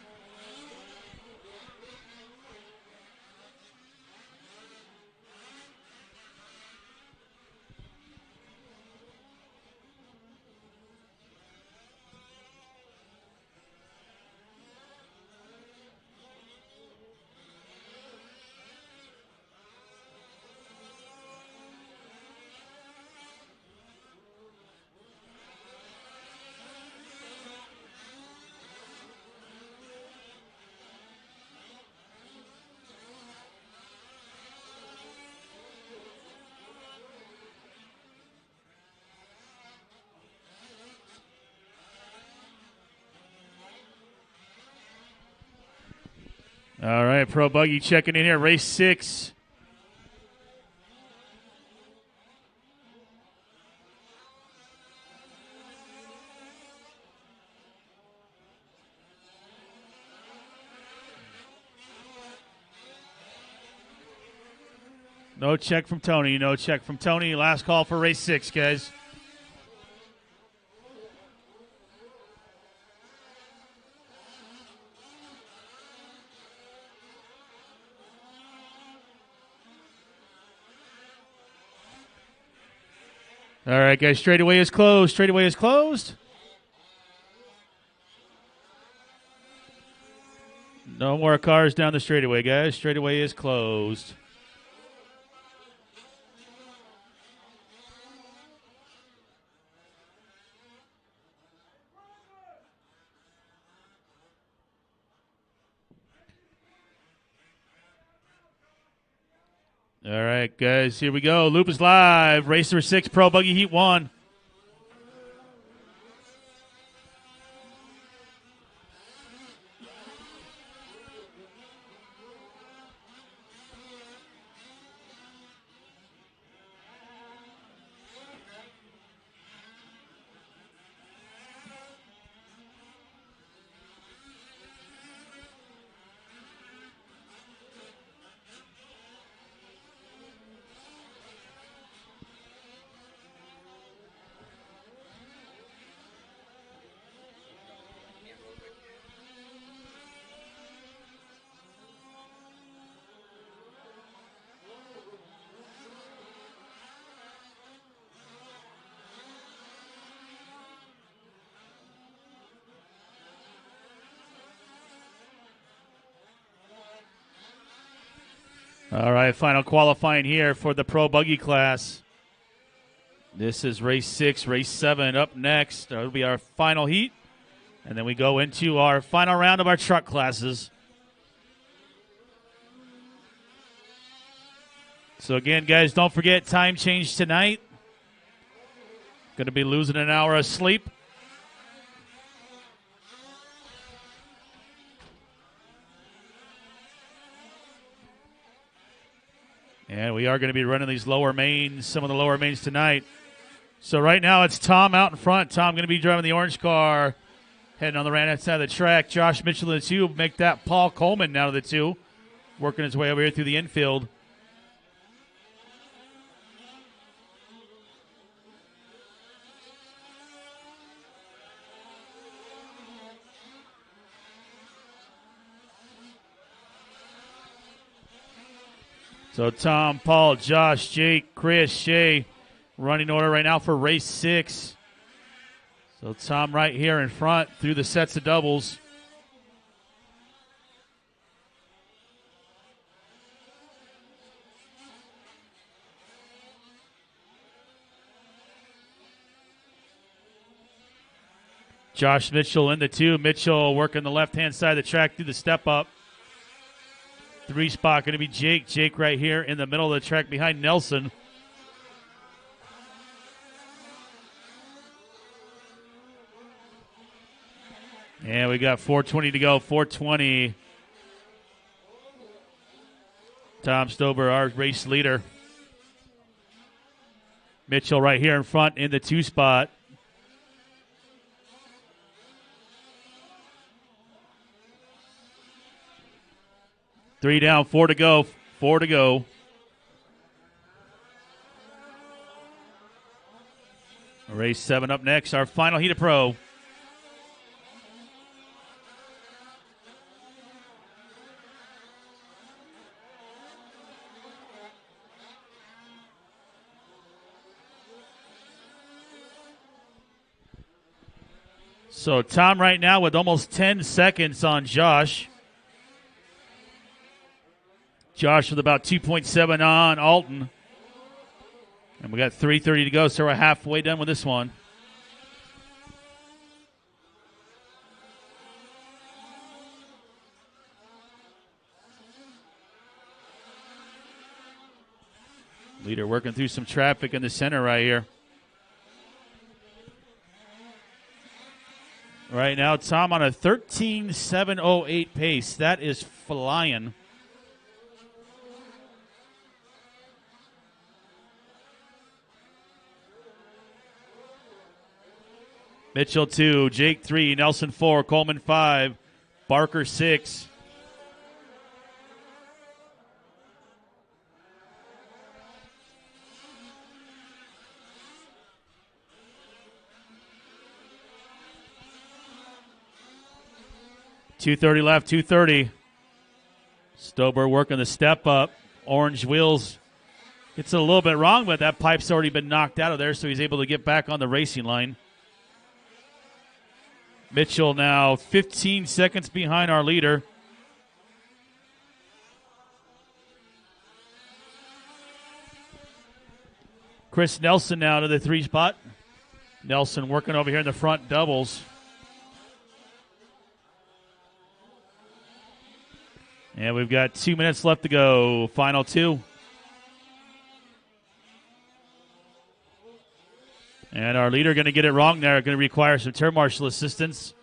All right, Pro Buggy checking in here. Race 6. No check from Tony. No check from Tony. Last call for race 6, guys. All right, guys, straightaway is closed. Straightaway is closed. No more cars down the straightaway, guys. Straightaway is closed. All right, guys, here we go. Loop is live. Racer 6 Pro Buggy Heat 1. All right, final qualifying here for the Pro Buggy class. This is race 6, race 7 up next. That'll be our final heat. And then we go into our final round of our truck classes. So again, guys, don't forget time change tonight. Going to be losing an hour of sleep. And we are going to be running these lower mains, some of the lower mains tonight. So right now it's Tom out in front. Tom going to be driving the orange car, heading on the right-hand side of the track. Josh Mitchell in the 2, make that Paul Coleman now to the 2, working his way over here through the infield. So Tom, Paul, Josh, Jake, Chris, Shay, running order right now for race 6. So Tom right here in front through the sets of doubles. Josh Mitchell in the 2. Mitchell working the left-hand side of the track through the step-up. 3 spot going to be Jake. Jake right here in the middle of the track behind Nelson. And we got 4:20 to go. 4:20. Tom Stober, our race leader. Mitchell right here in front in the 2 spot. Three down, 4 to go. 4 to go. Race 7 up next. Our final heat of pro. So Tom right now with almost 10 seconds on Josh. Josh with about 2.7 on Alton. And we got 3:30 to go, so we're halfway done with this one. Leader working through some traffic in the center right here. Right now, Tom on a 13.708 pace. That is flying. Mitchell 2, Jake 3, Nelson 4, Coleman 5, Barker 6. .230 left, 230. Stober working the step up. Orange wheels Gets it a little bit wrong, but that pipe's already been knocked out of there, so he's able to get back on the racing line. Mitchell now 15 seconds behind our leader. Chris Nelson now to the 3 spot. Nelson working over here in the front doubles. And we've got 2 minutes left to go. Final 2. And our leader going to get it wrong there. Going to require some turn marshal assistance.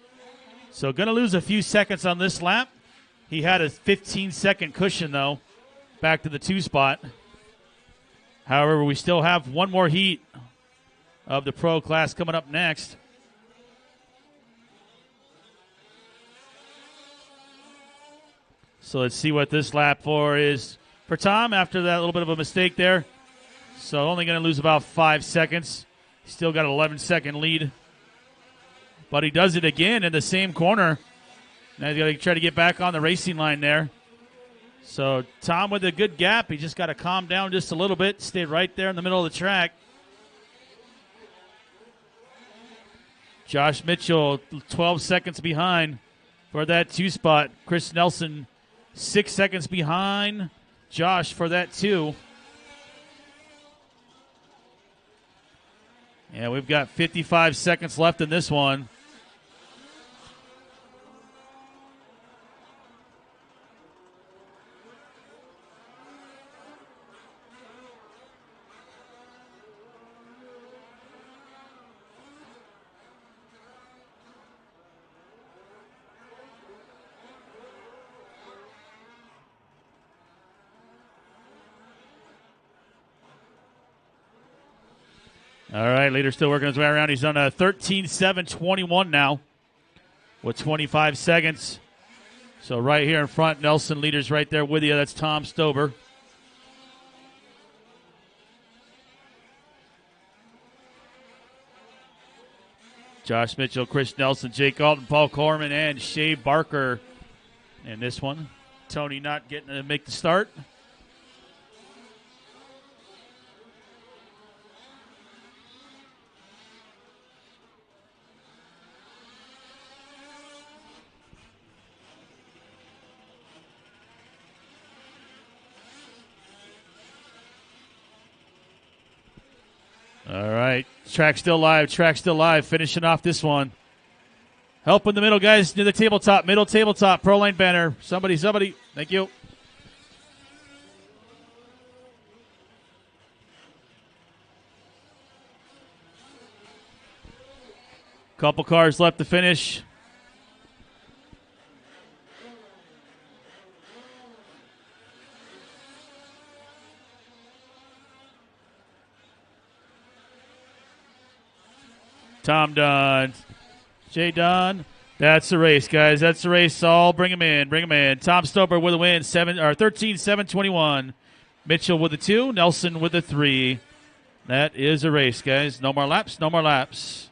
So going to lose a few seconds on this lap. He had a 15-second cushion, though, back to the 2 spot. However, we still have one more heat of the pro class coming up next. So let's see what this lap for is for Tom after that little bit of a mistake there. So only going to lose about 5 seconds. Still got an 11-second lead. But he does it again in the same corner. Now he's got to try to get back on the racing line there. So Tom with a good gap. He just got to calm down just a little bit. Stay right there in the middle of the track. Josh Mitchell 12 seconds behind for that 2 spot. Chris Nelson 6 seconds behind Josh for that 2. And we've got 55 seconds left in this one. All right, leader still working his way around. He's on a 13-7-21 now with 25 seconds. So right here in front, Nelson leader's right there with you. That's Tom Stober. Josh Mitchell, Chris Nelson, Jake Alton, Paul Corman, and Shea Barker in this one. Tony not getting to make the start. All right, track still live, finishing off this one. Help in the middle, guys, near the tabletop, middle tabletop, pro line banner. Somebody, thank you. Couple cars left to finish. Tom Dunn. Jay Dunn. That's the race, guys. That's the race. All bring him in. Tom Stober with a win, 13-7-21. Mitchell with the 2. Nelson with the 3. That is a race, guys. No more laps.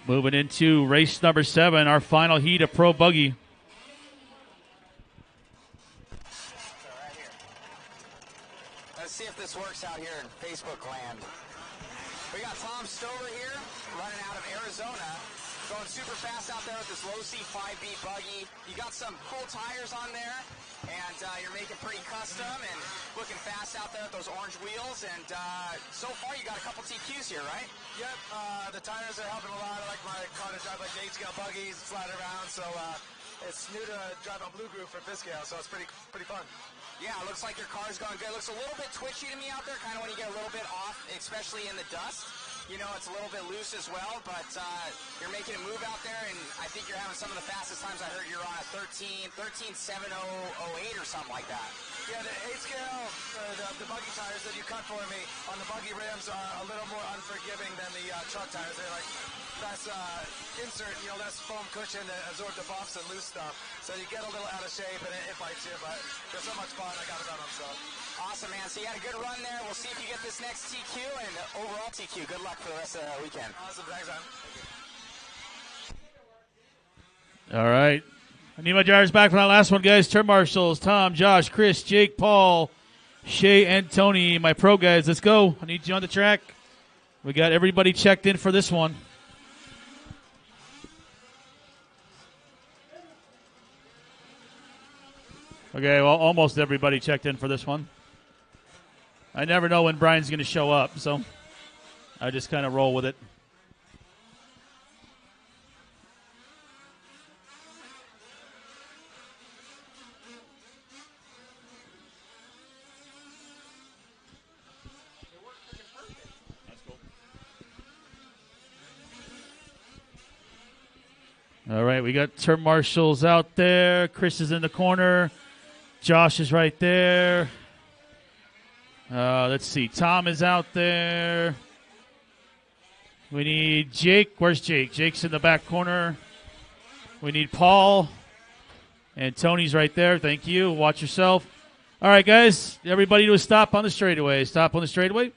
Moving into race number 7, our final heat of Pro Buggy. See if this works out here in Facebook land. We got Tom Stover here, running out of Arizona, going super fast out there with this low C 5B buggy. You got some cool tires on there, and you're making pretty custom and looking fast out there with those orange wheels. And so far, you got a couple TQs here, right? Yep. The tires are helping a lot. I like my car to drive like the 8-scale buggies, slide around. So it's new to drive on Blue Groove for 5th scale, so it's pretty fun. Yeah, it looks like your car's going good. It looks a little bit twitchy to me out there, kind of when you get a little bit off, especially in the dust. You know, it's a little bit loose as well, but you're making a move out there, and I think you're having some of the fastest times. I heard you're on a 13-7-0-08 or something like that. Yeah, the 8-scale, the buggy tires that you cut for me on the buggy rims are a little more unforgiving than the truck tires. They're like, that's insert, less foam cushion to absorb the bumps and loose stuff. So you get a little out of shape and it bites you, but they're so much fun. I got it on them, so. Awesome, man. So you had a good run there. We'll see if you get this next TQ and overall TQ. Good luck for the rest of the weekend. Awesome. Thanks, man. All right. I need my drivers back for that last one, guys. Turn marshals, Tom, Josh, Chris, Jake, Paul, Shay, and Tony. My pro guys, let's go. I need you on the track. We got everybody checked in for this one. Okay, well, almost everybody checked in for this one. I never know when Brian's going to show up, so I just kind of roll with it. All right, we got turn marshals out there. Chris is in the corner. Josh is right there. Let's see. Tom is out there. We need Jake. Where's Jake? Jake's in the back corner. We need Paul. And Tony's right there. Thank you. Watch yourself. All right, guys. Everybody do a stop on the straightaway. Stop on the straightaway.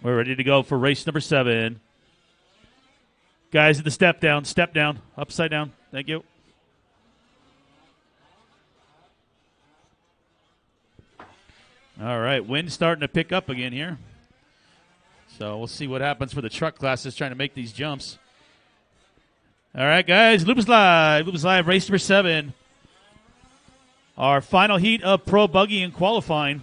We're ready to go for race number 7. Guys at the step down, upside down. Thank you. All right, wind's starting to pick up again here. So we'll see what happens for the truck classes trying to make these jumps. All right, guys, Loop is live, race number 7. Our final heat of Pro Buggy and qualifying.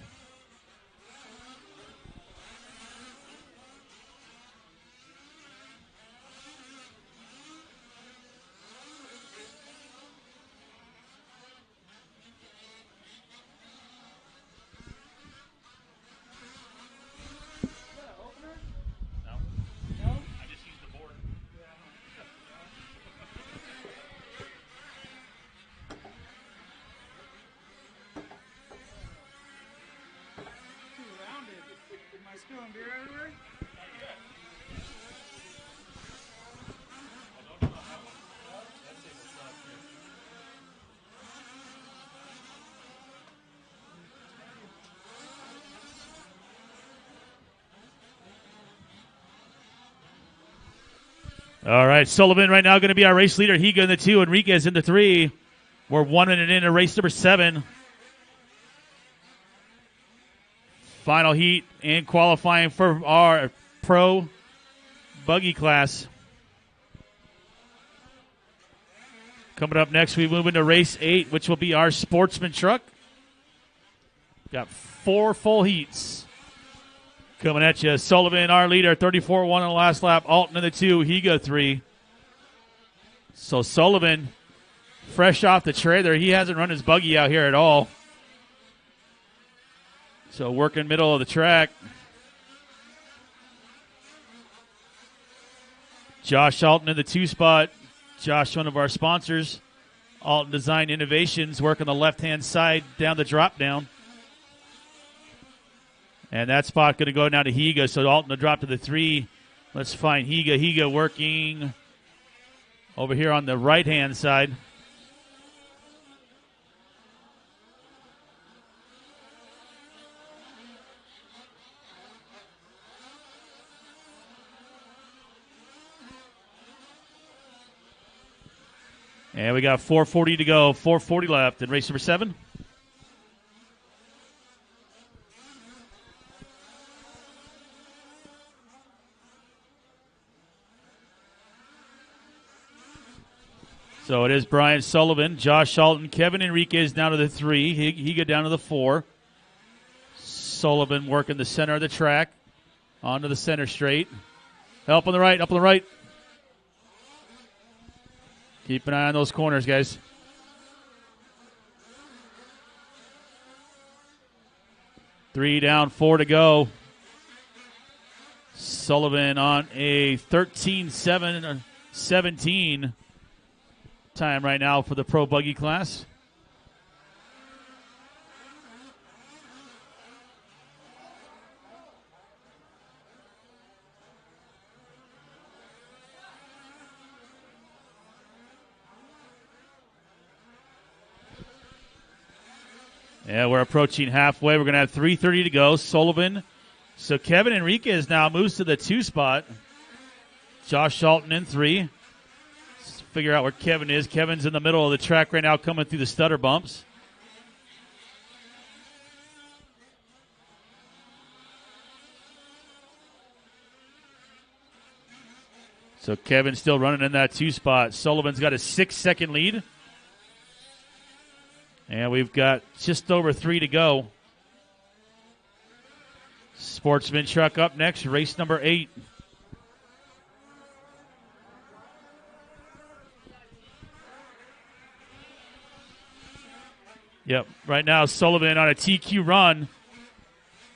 All right, Sullivan right now going to be our race leader. Higa in the 2, Enriquez in the 3. We're 1 minute into race number 7. Final heat and qualifying for our Pro Buggy class. Coming up next, we move into race 8, which will be our Sportsman truck. Got 4 full heats. Coming at you, Sullivan, our leader, 34-1 on the last lap. Alton in the 2, Higa 3. So Sullivan, fresh off the trailer, he hasn't run his buggy out here at all. So working middle of the track. Josh Alton in the 2 spot. Josh, one of our sponsors. Alton Design Innovations, working the left-hand side down the drop down. And that spot going to go down to Higa, so Alton will drop to the 3. Let's find Higa. Higa working over here on the right-hand side. And we got 4:40 to go, 4:40 left in race number 7. So it is Brian Sullivan, Josh Alton, Kevin Enriquez down to the 3. He got down to the 4. Sullivan working the center of the track onto the center straight. Up on the right, up on the right. Keep an eye on those corners, guys. Three down, 4 to go. Sullivan on a 13-7-17 time right now for the Pro Buggy class. Yeah, we're approaching halfway. We're going to have 3:30 to go. Sullivan So Kevin Enriquez now moves to the 2 spot. Josh Shelton in 3. Let's figure out where Kevin is. Kevin's in the middle of the track right now, coming through the stutter bumps. So Kevin's still running in that 2 spot. Sullivan's got a 6-second lead. And we've got just over 3 to go. Sportsman truck up next, race number 8. Yep, right now Sullivan on a TQ run.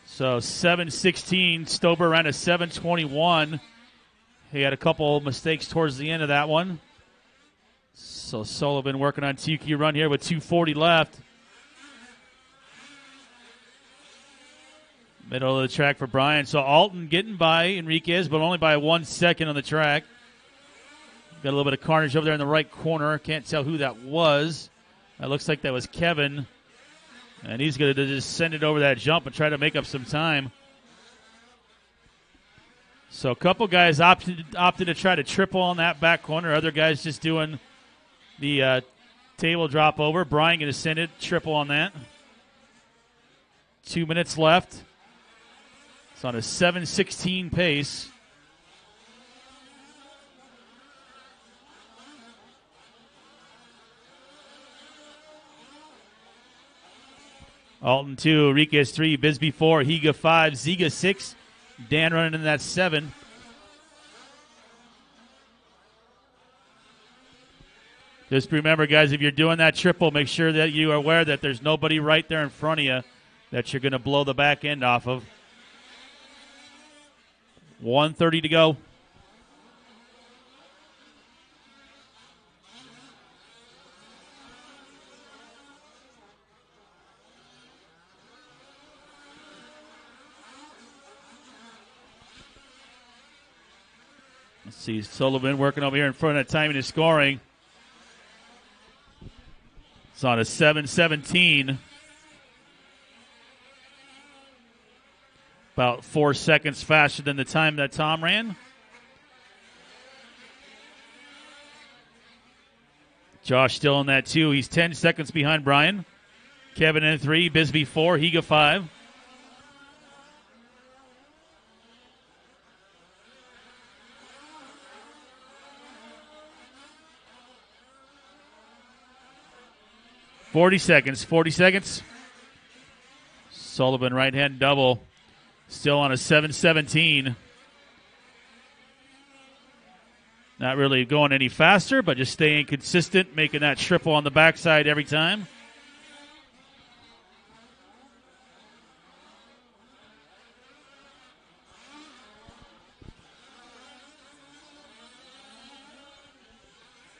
So 7:16, Stober ran a 7:21. He had a couple mistakes towards the end of that one. So Sullivan working on TQ run here with 2:40 left. Middle of the track for Brian. So Alton getting by Enriquez, but only by 1 second on the track. Got a little bit of carnage over there in the right corner. Can't tell who that was. That looks like that was Kevin. And he's going to just send it over that jump and try to make up some time. So a couple guys opted to try to triple on that back corner. Other guys just doing the table drop over. Brian going to send it triple on that. 2 minutes left. It's on a 7:16 pace. Alton 2, Enriquez 3, Bisbee 4, Higa 5, Ziga 6, Dan running in that 7. Just remember, guys, if you're doing that triple, make sure that you are aware that there's nobody right there in front of you that you're going to blow the back end off of. 1:30 to go. Let's see, Sullivan working over here in front of timing and scoring. It's on a 7:17. About 4 seconds faster than the time that Tom ran. Josh still in that 2. He's 10 seconds behind Brian. Kevin in 3, Bisbee 4, Higa 5. Forty seconds. Sullivan right-hand double. Still on a 7:17. Not really going any faster, but just staying consistent, making that triple on the backside every time.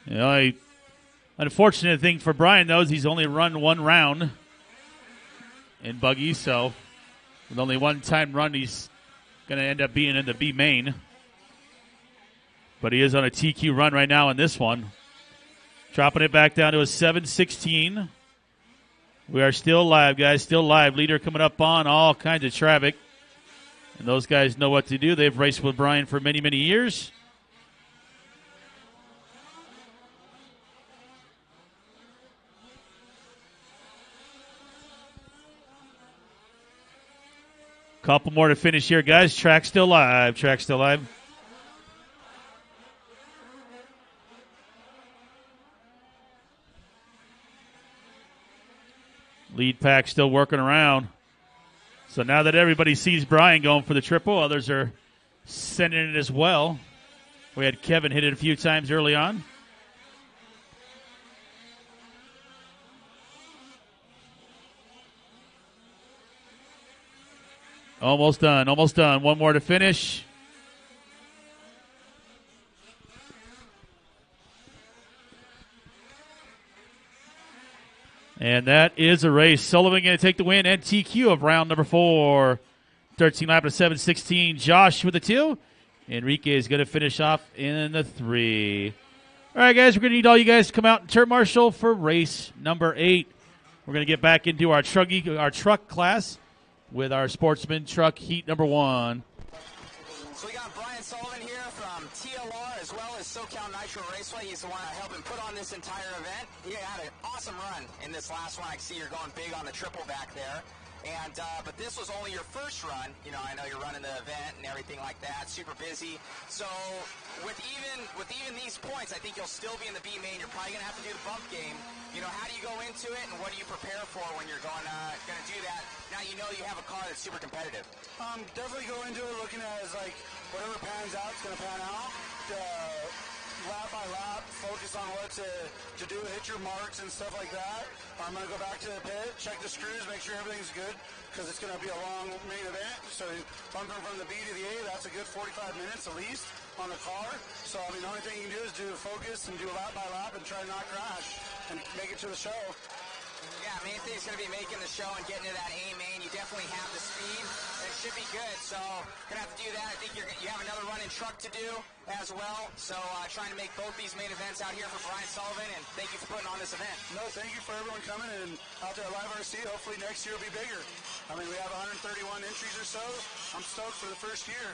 You know, unfortunate thing for Brian, though, is he's only run 1 round in buggy, so with only 1 time run, he's going to end up being in the B main. But he is on a TQ run right now in this one. Dropping it back down to a 7:16. We are still live, guys, still live. Leader coming up on all kinds of traffic. And those guys know what to do. They've raced with Brian for many, many years. Couple more to finish here, guys. Track still live. Lead pack still working around. So now that everybody sees Brian going for the triple, others are sending it as well. We had Kevin hit it a few times early on. Almost done. One more to finish. And that is a race. Sullivan going to take the win and TQ of round number 4. 13 lap to 7:16. Josh with the 2. Enrique is going to finish off in the 3. All right, guys, we're going to need all you guys to come out and turn marshal for race number 8. We're going to get back into our truck class. with our Sportsman Truck Heat number 1. So we got Brian Sullivan here from TLR as well as Socal Nitro Raceway. He's the one helping put on this entire event. He had an awesome run in this last one. I can see you're going big on the triple back there. And but this was only your first run. You know, I know you're running the event and everything like that. Super busy. So with even these points, I think you'll still be in the B main. You're probably gonna have to do the bump game. You know, how do you go into it, and what do you prepare for when you're gonna do that? Now you know you have a car that's super competitive. Definitely go into it looking at it as like whatever pans out is gonna pan out. Lap by lap, focus on what to do, hit your marks and stuff like that. I'm going to go back to the pit, check the screws, make sure everything's good, because it's going to be a long main event. So bumping from the B to the A, that's a good 45 minutes at least on the car. So, I mean, the only thing you can do is do focus and do lap by lap and try to not crash and make it to the show. Yeah, main thing is going to be making the show and getting to that A main. You definitely have the speed. It should be good, so going to have to do that. I think you have another run in truck to do as well. So trying to make both these main events out here for Brian Sullivan, and thank you for putting on this event. No, thank you for everyone coming and out there at LiveRC. Hopefully next year will be bigger. I mean, we have 131 entries or so. I'm stoked for the first year.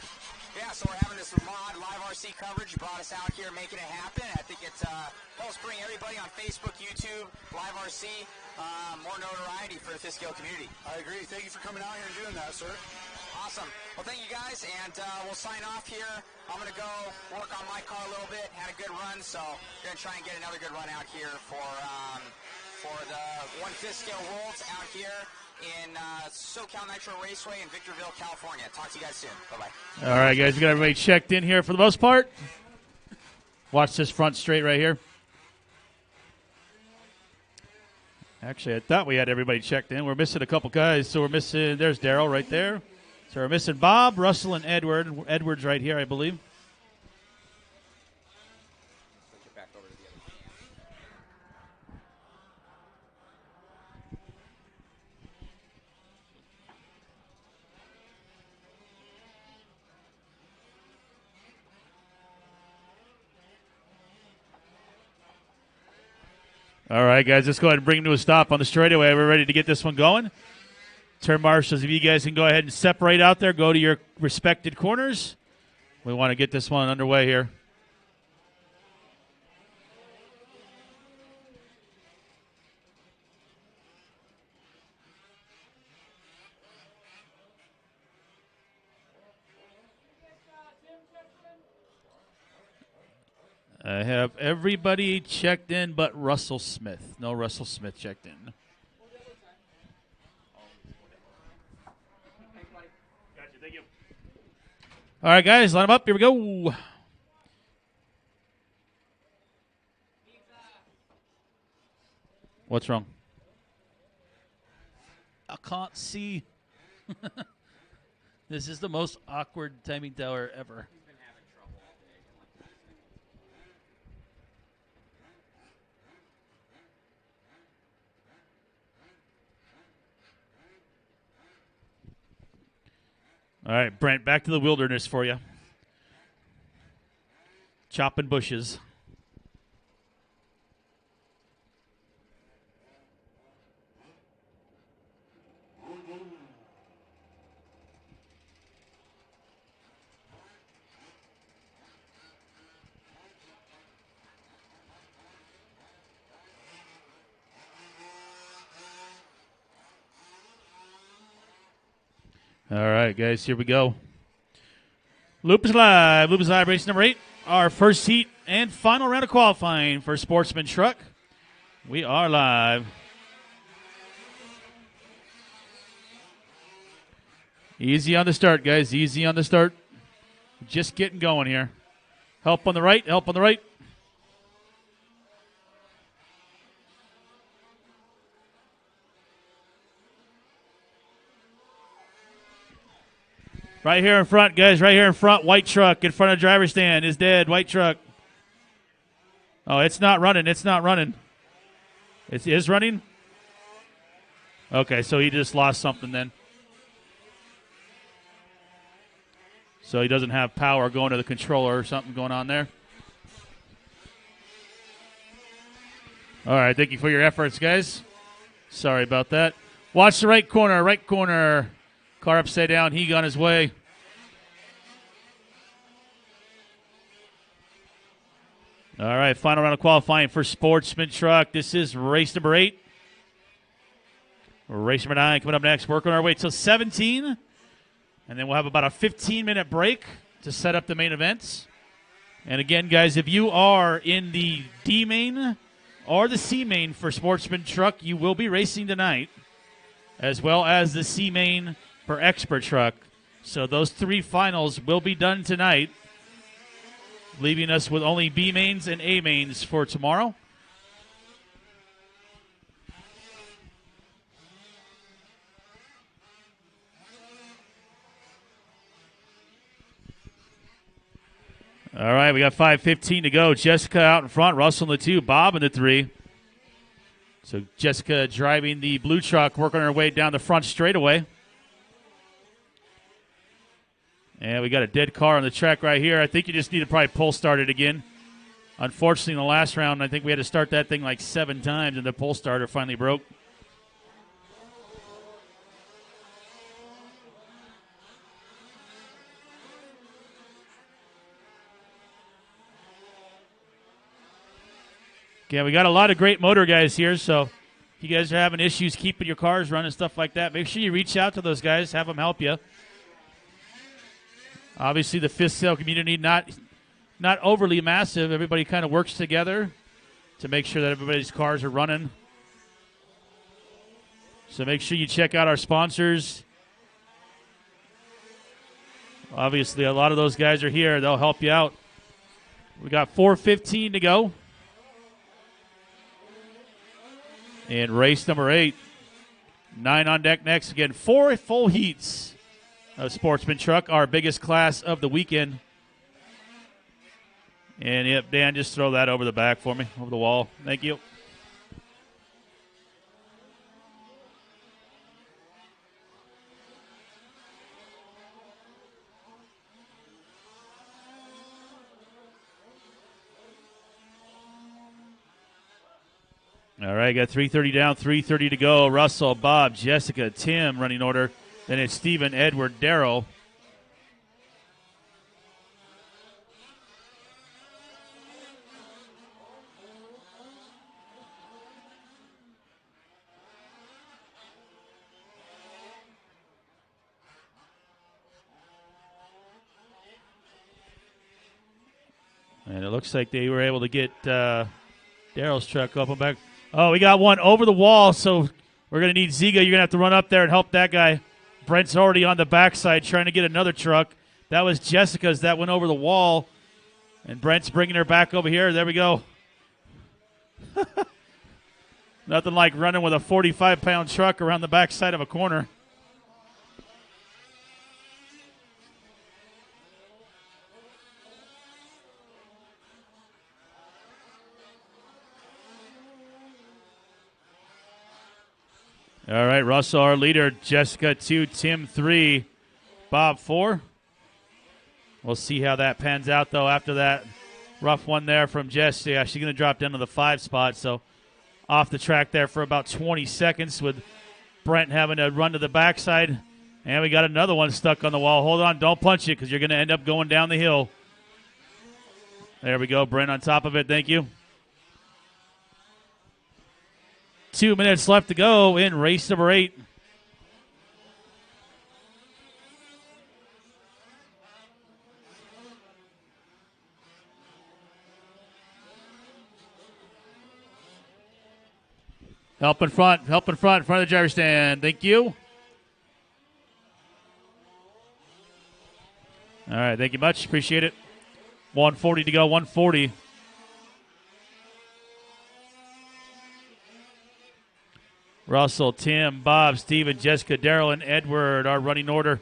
Yeah, so we're having this mod LiveRC coverage. You brought us out here, making it happen. I think it helps bring everybody on Facebook, YouTube, LiveRC, more notoriety for the Fiskale community. I agree. Thank you for coming out here and doing that, sir. Awesome. Well, thank you guys, and we'll sign off here. I'm going to go work on my car a little bit. Had a good run, so going to try and get another good run out here for the One Fiskale Worlds out here in Socal Nitro Raceway in Victorville, California. Talk to you guys soon. Bye-bye. All right, guys, we got everybody checked in here for the most part. Watch this front straight right here. Actually, I thought we had everybody checked in. We're missing a couple guys, so we're missing, there's Daryl right there. So we're missing Bob, Russell, and Edward. Edward's right here, I believe. All right, guys, let's go ahead and bring him to a stop on the straightaway. We're ready to get this one going. Turn marshals, if you guys can go ahead and separate out there, go to your respected corners. We want to get this one underway here. I have everybody checked in but Russell Smith. No Russell Smith checked in. Thank you. All right, guys, line them up. Here we go. What's wrong? I can't see. This is the most awkward timing tower ever. All right, Brent, back to the wilderness for you. Chopping bushes. All right, guys, here we go. Loop is live. Loop is live, race number 8. Our first heat and final round of qualifying for Sportsman Truck. We are live. Easy on the start, guys. Easy on the start. Just getting going here. Help on the right. Help on the right. Right here in front, guys. Right here in front. White truck in front of driver's stand is dead. White truck. Oh, it's not running. It's not running. It is running? Okay, so he just lost something then. So he doesn't have power going to the controller or something going on there. All right, thank you for your efforts, guys. Sorry about that. Watch the right corner, right corner. Car upside down. He on his way. All right, final round of qualifying for Sportsman Truck. This is race number 8. Race number 9 coming up next. Working our way till 17. And then we'll have about a 15-minute break to set up the main events. And again, guys, if you are in the D main or the C main for Sportsman Truck, you will be racing tonight, as well as the C main for Expert Truck. So those 3 finals will be done tonight, leaving us with only B mains and A mains for tomorrow. All right, we got 5:15 to go. Jessica out in front, Russell in the 2, Bob in the 3. So Jessica driving the blue truck, working her way down the front straightaway. And we got a dead car on the track right here. I think you just need to probably pull start it again. Unfortunately, in the last round, I think we had to start that thing like 7 times, and the pull starter finally broke. Yeah, we got a lot of great motor guys here, so if you guys are having issues keeping your cars running, stuff like that, make sure you reach out to those guys, have them help you. Obviously, the fifth sale community, not overly massive. Everybody kind of works together to make sure that everybody's cars are running. So make sure you check out our sponsors. Obviously, a lot of those guys are here. They'll help you out. We got 4:15 to go. And race number 8. 9 on deck next. Again, 4 full heats of Sportsman Truck, our biggest class of the weekend. And, yep, Dan, just throw that over the back for me, over the wall. Thank you. All right, got 3:30 down, 3:30 to go. Russell, Bob, Jessica, Tim running order. Then it's Stephen, Edward, Darrell. And it looks like they were able to get Darrell's truck up and back. Oh, we got one over the wall, so we're going to need Ziga. You're going to have to run up there and help that guy. Brent's already on the backside trying to get another truck. That was Jessica's that went over the wall, and Brent's bringing her back over here. There we go. Nothing like running with a 45-pound truck around the backside of a corner. All right, Russell, our leader. Jessica, 2. Tim, 3. Bob, 4. We'll see how that pans out, though, after that rough one there from Jess. Yeah, she's going to drop down to the 5 spot, so off the track there for about 20 seconds with Brent having to run to the backside. And we got another one stuck on the wall. Hold on, don't punch it because you're going to end up going down the hill. There we go, Brent on top of it. Thank you. 2 minutes left to go in race number 8. Help in front, in front of the driver's stand. Thank you. All right, thank you much. Appreciate it. 140 to go, 140. Russell, Tim, Bob, Steven, Jessica, Darrell, and Edward are running order.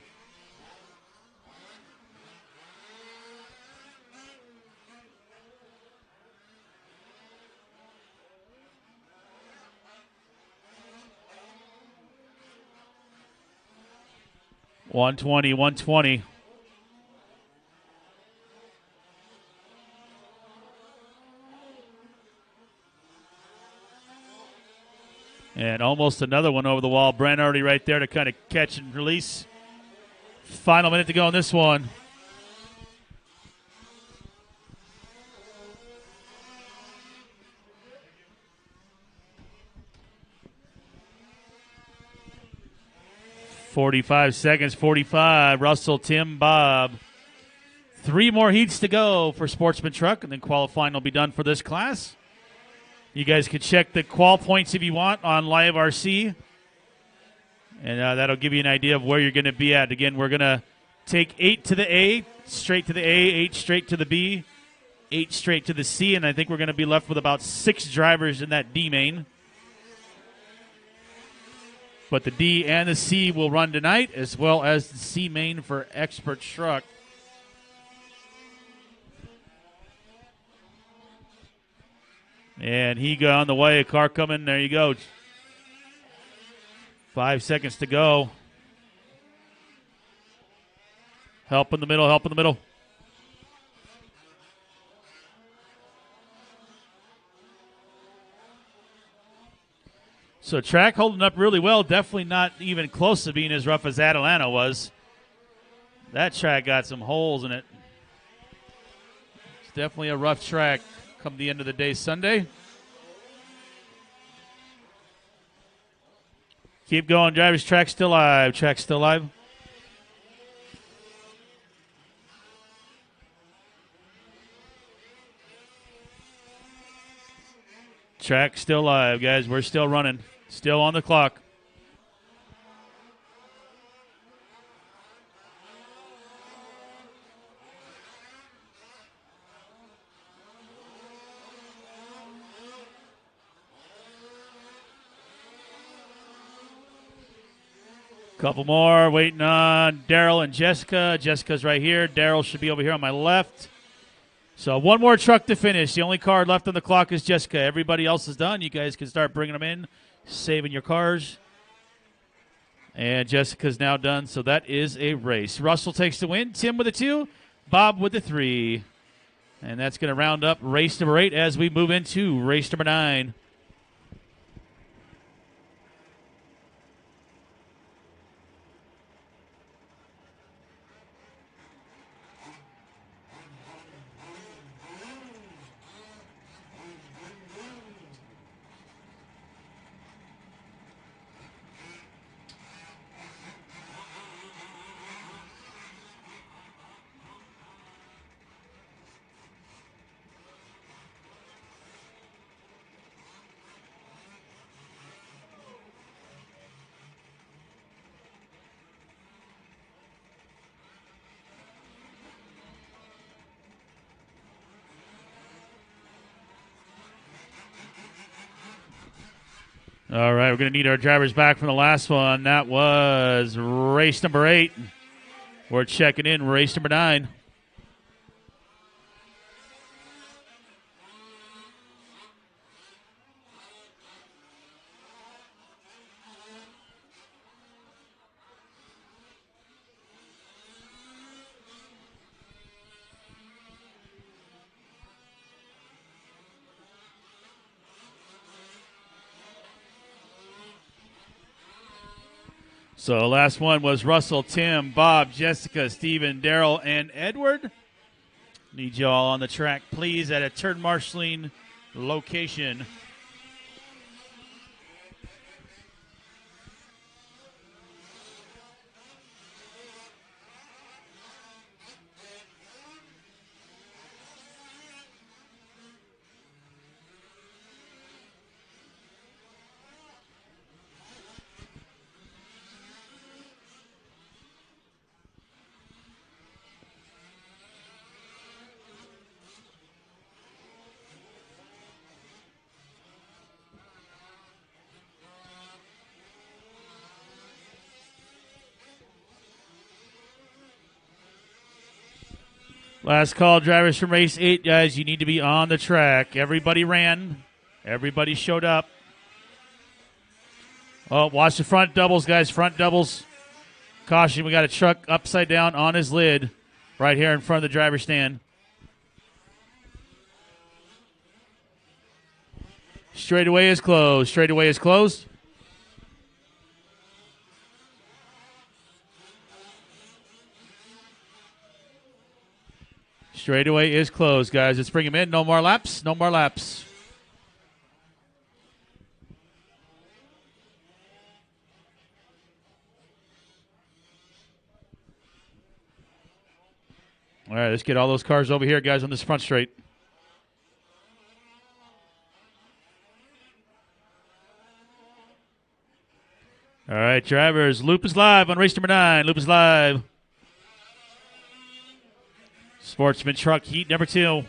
$120. And almost another one over the wall. Brent already right there to kind of catch and release. Final minute to go on this one. .45 seconds, 45. Russell, Tim, Bob. 3 more heats to go for Sportsman Truck, and then qualifying will be done for this class. You guys can check the qual points if you want on LiveRC, and that'll give you an idea of where you're going to be at. Again, we're going to take 8 to the A, straight to the A, 8 straight to the B, 8 straight to the C, and I think we're going to be left with about 6 drivers in that D main. But the D and the C will run tonight, as well as the C main for Expert Truck. And he got on the way. A car coming. There you go. 5 seconds to go. Help in the middle. Help in the middle. So track holding up really well. Definitely not even close to being as rough as Atlanta was. That track got some holes in it. It's definitely a rough track come the end of the day Sunday. Keep going, drivers. Track still live. Track still live. Track still live, guys. We're still running. Still on the clock. Couple more. Waiting on Daryl and Jessica. Jessica's right here. Daryl should be over here on my left. So one more truck to finish. The only car left on the clock is Jessica. Everybody else is done. You guys can start bringing them in, saving your cars. And Jessica's now done, so that is a race. Russell takes the win. Tim with the 2, Bob with the 3. And that's going to round up race number 8 as we move into race number 9. All right, we're going to need our drivers back from the last one. That was race number 8. We're checking in race number 9. So last one was Russell, Tim, Bob, Jessica, Steven, Daryl, and Edward. Need you all on the track, please, at a turn marshaling location. Last call, drivers from race 8, guys. You need to be on the track. Everybody ran. Everybody showed up. Oh, watch the front doubles, guys. Front doubles. Caution, we got a truck upside down on his lid right here in front of the driver's stand. Straightaway is closed. Straightaway is closed. Straightaway is closed, guys. Let's bring him in. No more laps. No more laps. All right, let's get all those cars over here, guys, on this front straight. All right, drivers, loop is live on race number 9. Loop is live. Sportsman truck heat number 2.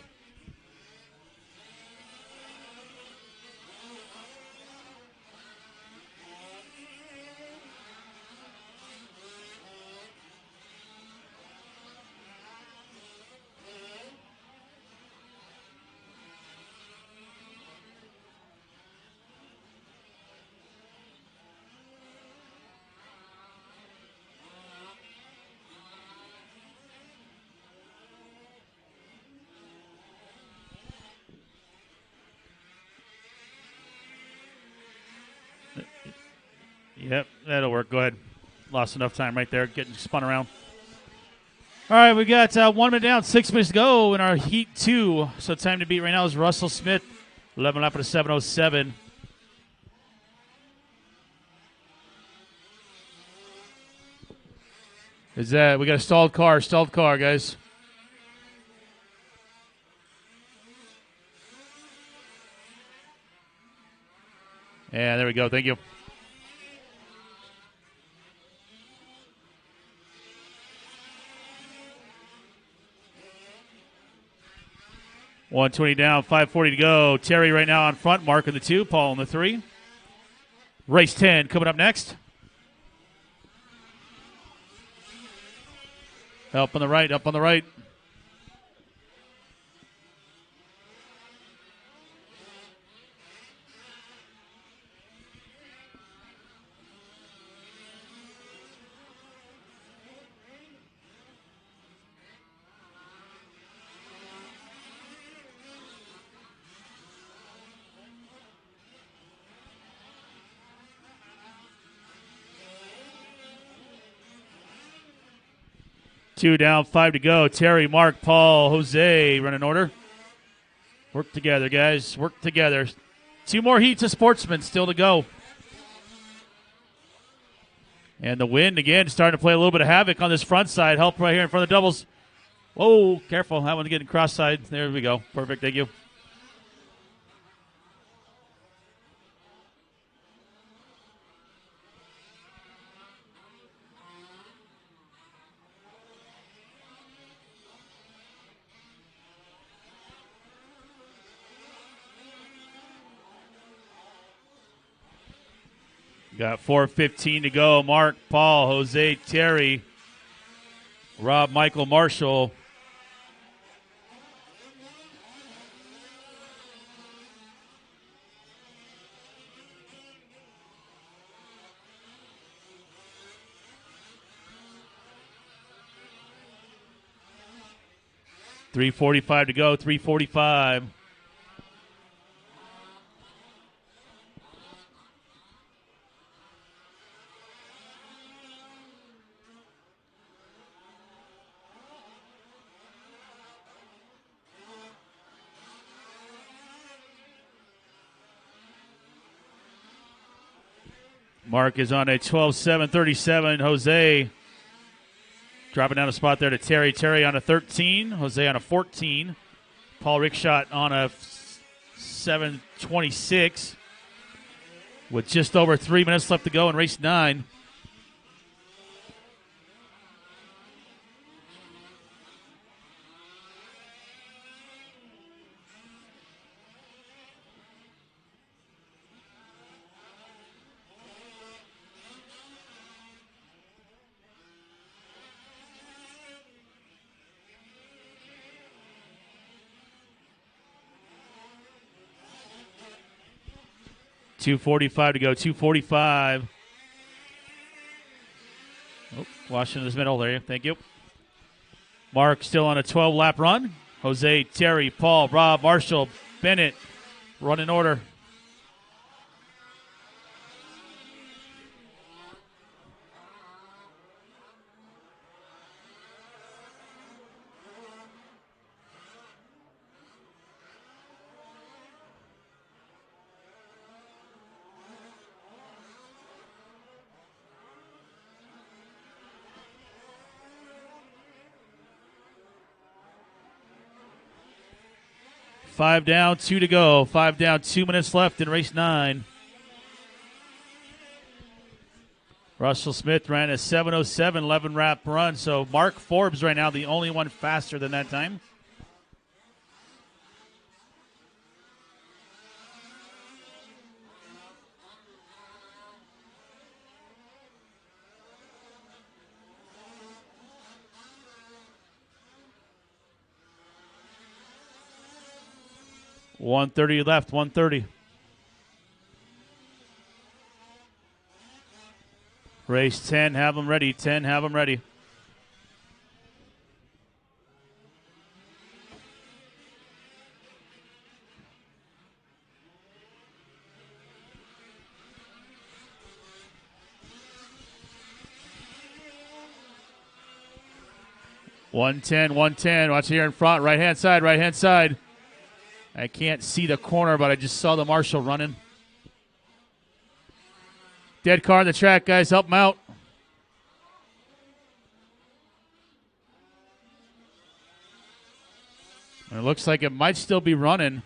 Yep, that'll work. Go ahead. Lost enough time right there getting spun around. All right, we got 1 minute down, 6 minutes to go in our Heat 2. So time to beat right now is Russell Smith, 11 lap at a 7:07. Is that we got a stalled car, guys. Yeah, there we go. Thank you. $120 down, $540 to go. Terry right now on front, Mark in the 2, Paul in the 3. Race 10 coming up next. Up on the right, up on the right. Two down, 5 to go. Terry, Mark, Paul, Jose running order. Work together, guys. Work together. 2 more heats of Sportsmen still to go. And the wind, again, starting to play a little bit of havoc on this front side. Help right here in front of the doubles. Whoa, careful. That one's getting cross-side. There we go. Perfect. Thank you. Got 4:15 to go. Mark, Paul, Jose, Terry, Rob, Michael, Marshall. $3:45 to go. 3:45. Mark is on a 12:7:37. Jose dropping down a spot there to Terry. Terry on a 13. Jose on a 14. Paul Rickshot on a 7:26 with just over 3 minutes left to go in race 9. $2:45 to go. 2:45. Oh, Washington's middle there. Thank you. Mark still on a 12-lap run. Jose, Terry, Paul, Rob, Marshall, Bennett, run in order. 5 down, 2 to go. 5 down, 2 minutes left in race 9. Russell Smith ran a 7:07 11-lap run, so Mark Forbes right now the only one faster than that time. .130 left, 130. Race 10, have them ready. 10, have them ready. .110, 110. Watch here in front, right-hand side, right-hand side. I can't see the corner, but I just saw the marshal running. Dead car on the track, guys. Help him out. And it looks like it might still be running.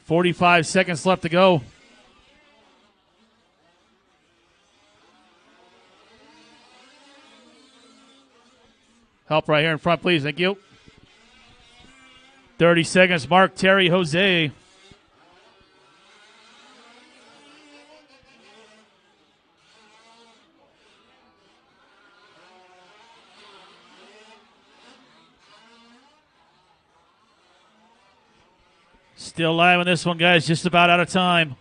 .45 seconds left to go. Help right here in front, please. Thank you. 30 seconds. Mark, Terry, Jose. Still live on this one, guys. Just about out of time.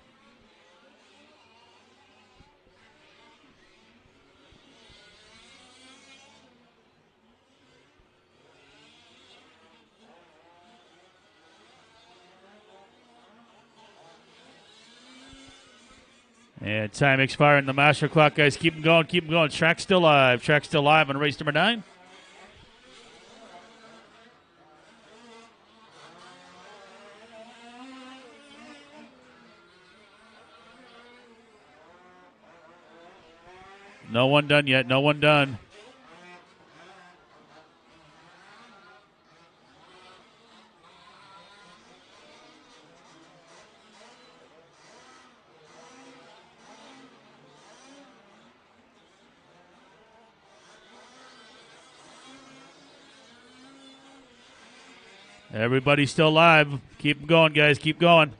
And time expiring. The master clock, guys. Keep them going. Keep them going. Track still live. Track still live on race number 9. No one done yet. No one done. Everybody's still live. Keep them going, guys. Keep going.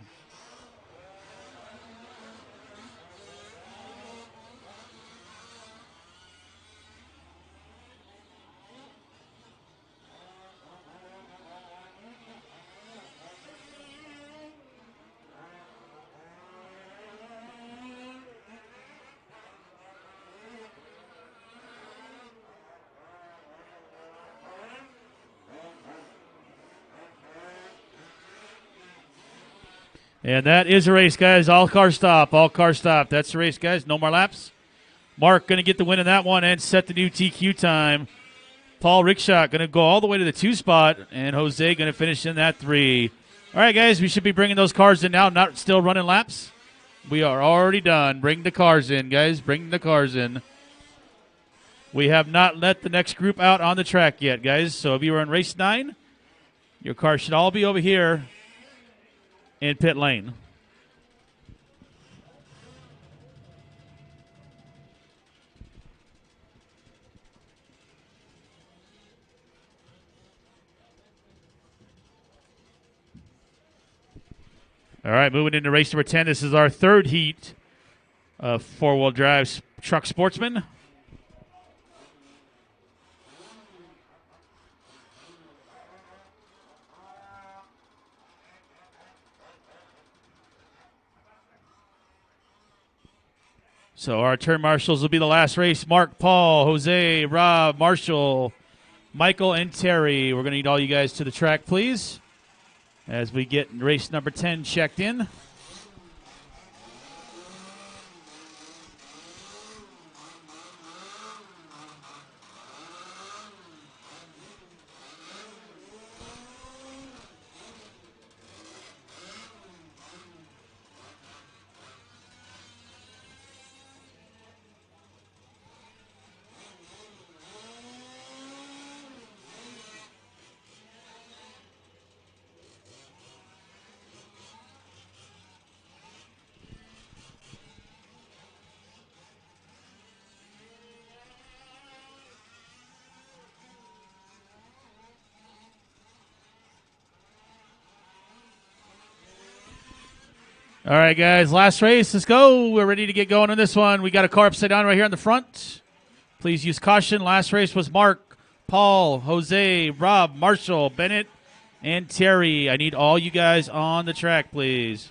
And that is a race, guys. All car stop. All car stop. That's the race, guys. No more laps. Mark going to get the win in that one and set the new TQ time. Paul Rickshot going to go all the way to the 2 spot, and Jose going to finish in that 3. All right, guys, we should be bringing those cars in now, not still running laps. We are already done. Bring the cars in, guys. Bring the cars in. We have not let the next group out on the track yet, guys. So if you were in race 9, your cars should all be over here in pit lane. All right, moving into race number 10. This is our 3rd heat of 4-wheel drive truck sportsman. So our turn marshals will be the last race. Mark, Paul, Jose, Rob, Marshall, Michael, and Terry. We're going to need all you guys to the track, please, as we get race number 10 checked in. All right, guys, last race. Let's go. We're ready to get going on this one. We got a car upside down right here on the front. Please use caution. Last race was Mark, Paul, Jose, Rob, Marshall, Bennett, and Terry. I need all you guys on the track, please.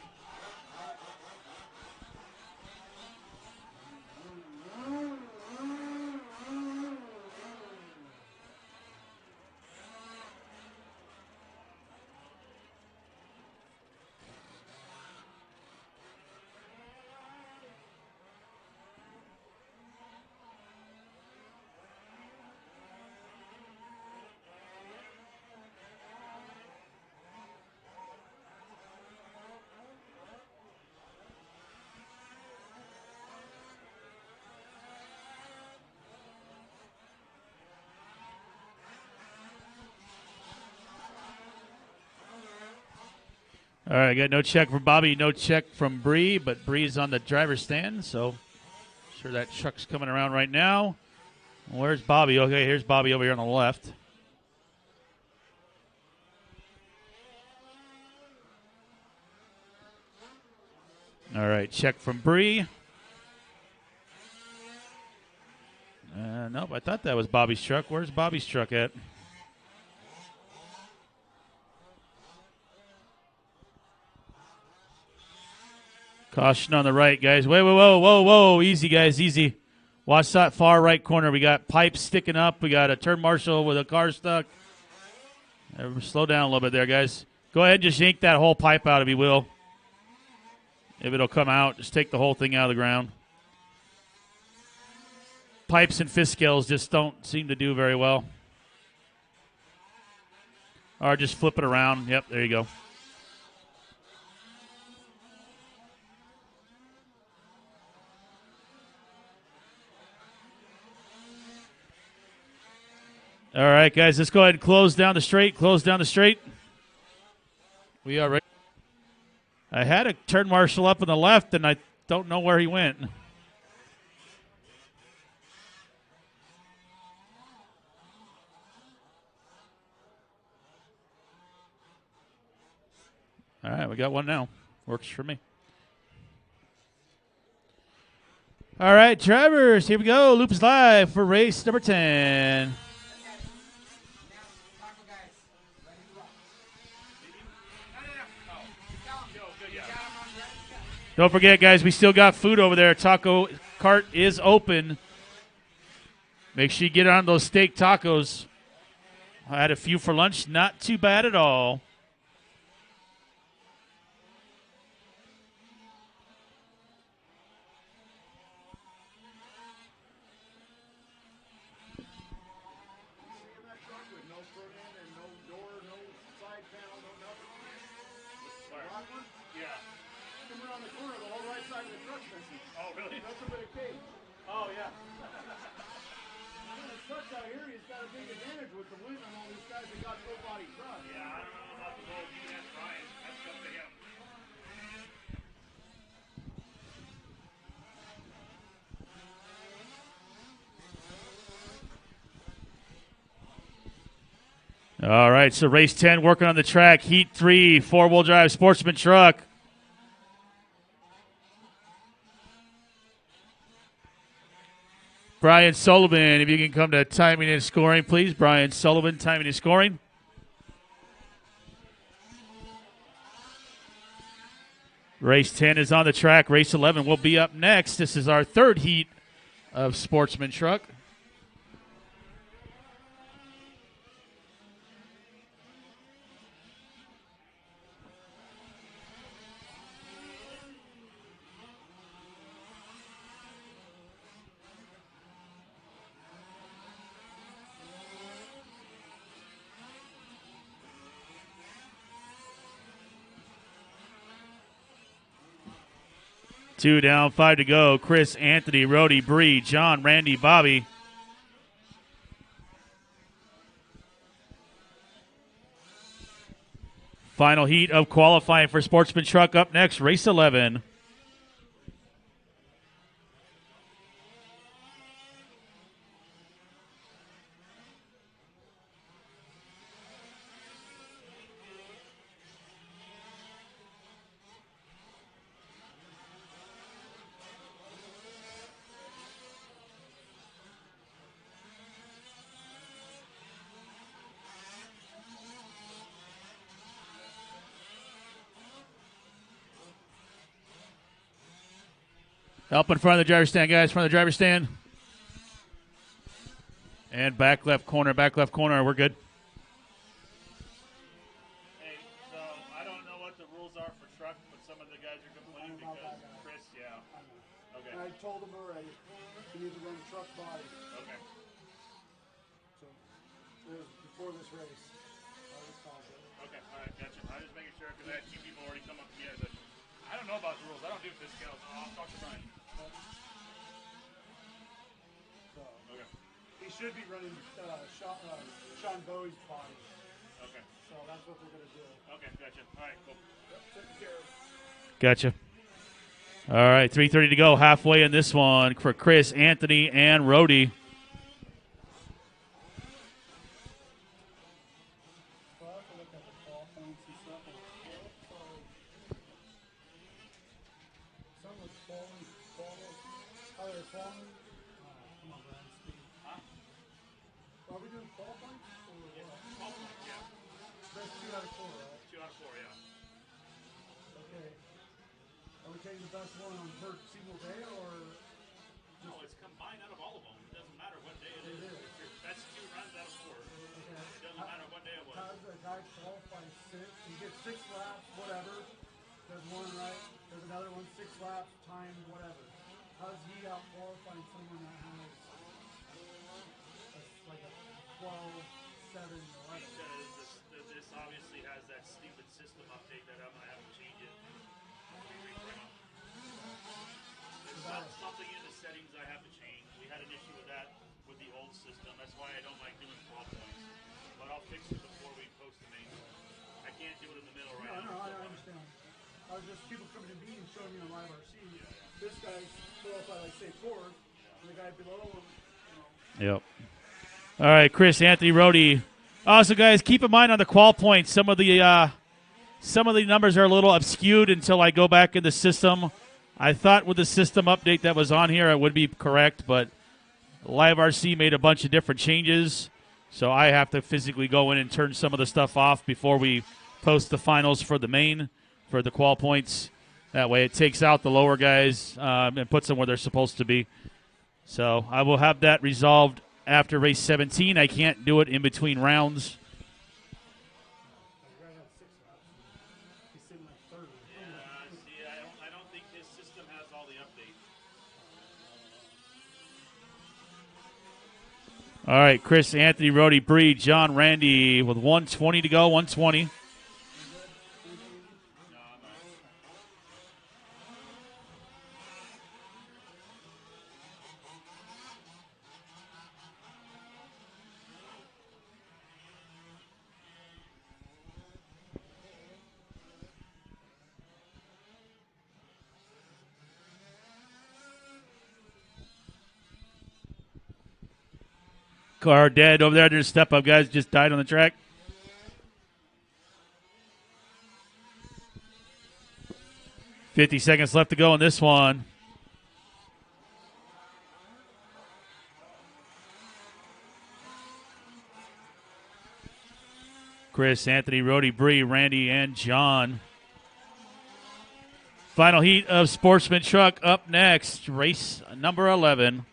All right, got no check from Bobby, no check from Bree, but Bree's on the driver's stand, so sure that truck's coming around right now. Where's Bobby? Okay, here's Bobby over here on the left. All right, check from Bree. Nope, I thought that was Bobby's truck. Where's Bobby's truck at? Caution on the right, guys. Wait, whoa. Easy, guys, easy. Watch that far right corner. We got pipes sticking up. We got a turn marshal with a car stuck. Slow down a little bit there, guys. Go ahead and just yank that whole pipe out if you will. If it'll come out, just take the whole thing out of the ground. Pipes and fist scales just don't seem to do very well. Or just flip it around. Yep, there you go. All right, guys, let's go ahead and close down the straight. Close down the straight. We are ready. I had a turn marshal up on the left, and I don't know where he went. All right, we got one now. Works for me. All right, drivers, here we go. Loop is live for race number 10. Don't forget, guys, we still got food over there. Taco cart is open. Make sure you get on those steak tacos. I had a few for lunch. Not too bad at all. All right, so race 10 working on the track. Heat 3, four-wheel drive sportsman truck. Brian Sullivan, if you can come to timing and scoring, please. Brian Sullivan, timing and scoring. Race 10 is on the track. Race 11 will be up next. This is our third heat of sportsman truck. Two down, 5 to go. Chris, Anthony, Rody, Bree, John, Randy, Bobby. Final heat of qualifying for sportsman truck up next, race 11. Help in front of the driver's stand, guys. Front of the driver's stand. And back left corner, back left corner. We're good. Hey, so I don't know what the rules are for truck, but some of the guys are complaining because Chris, yeah. Okay. I told him already. We need to run truck body. Okay. So it was before this race. I was confident. Okay, all right, gotcha. I'm just making sure because I had two people already come up to me and said, I don't know about the rules. I don't do discounts. I'll talk to Brian. So Okay. he should be running Sean Bowie's body. Okay. So that's what they're going to do. Okay, gotcha. All right, cool. Taking care of. Gotcha. All right, 3:30 to go. Halfway in this one for Chris, Anthony, and Rhodey. Well, I have to look at the ball points and stuff. Some was falling. Oh, they're falling. Come on, Brian. Speed. Huh? Are we doing ball points? Or what? Yeah. That's 2 out of 4, right? 2 out of 4, yeah. Okay. Are we taking the best one on per single day, or No, it's combined out of all of them. It doesn't matter what day it is. It is. That's 2 runs out of 4. okay? It doesn't matter what day it was. How does a guy qualify 6? He gets 6 laps, whatever. There's one right. There's another one 6 laps, time, whatever. How does he out qualifying someone that has like a 12, 7, 11? Because this obviously has that stupid system update that I'm going to have to change it. There's something in the settings I have to change. We had an issue with that with the old system. That's why I don't like doing 12 points. But I'll fix it before we post the main. I can't do it in the middle right now. No, I understand. I was just people coming to me and showing me on LiveRC. This guy's qualified like say 4th, and the guy below him, Yep. All right, Chris, Anthony, Rhodey. Also, guys, keep in mind on the qual points, some of the numbers are a little obscured until I go back in the system. I thought with the system update that was on here, it would be correct, but LiveRC made a bunch of different changes, so I have to physically go in and turn some of the stuff off before we post the finals for the main, for the qual points. That way it takes out the lower guys and puts them where they're supposed to be. So I will have that resolved after race 17. I can't do it in between rounds. the guy had 6 laps. He's sitting like 3rd. See, I don't think his system has all the updates. All right, Chris, Anthony, Rhodey, Bree, John, Randy with 1:20 to go, 1:20. Car dead over there. There's a step up, guys. Just died on the track. $50 seconds left to go in this one. Chris, Anthony, Rhodey, Bree, Randy, and John. Final heat of Sportsman Truck up next. Race number 11.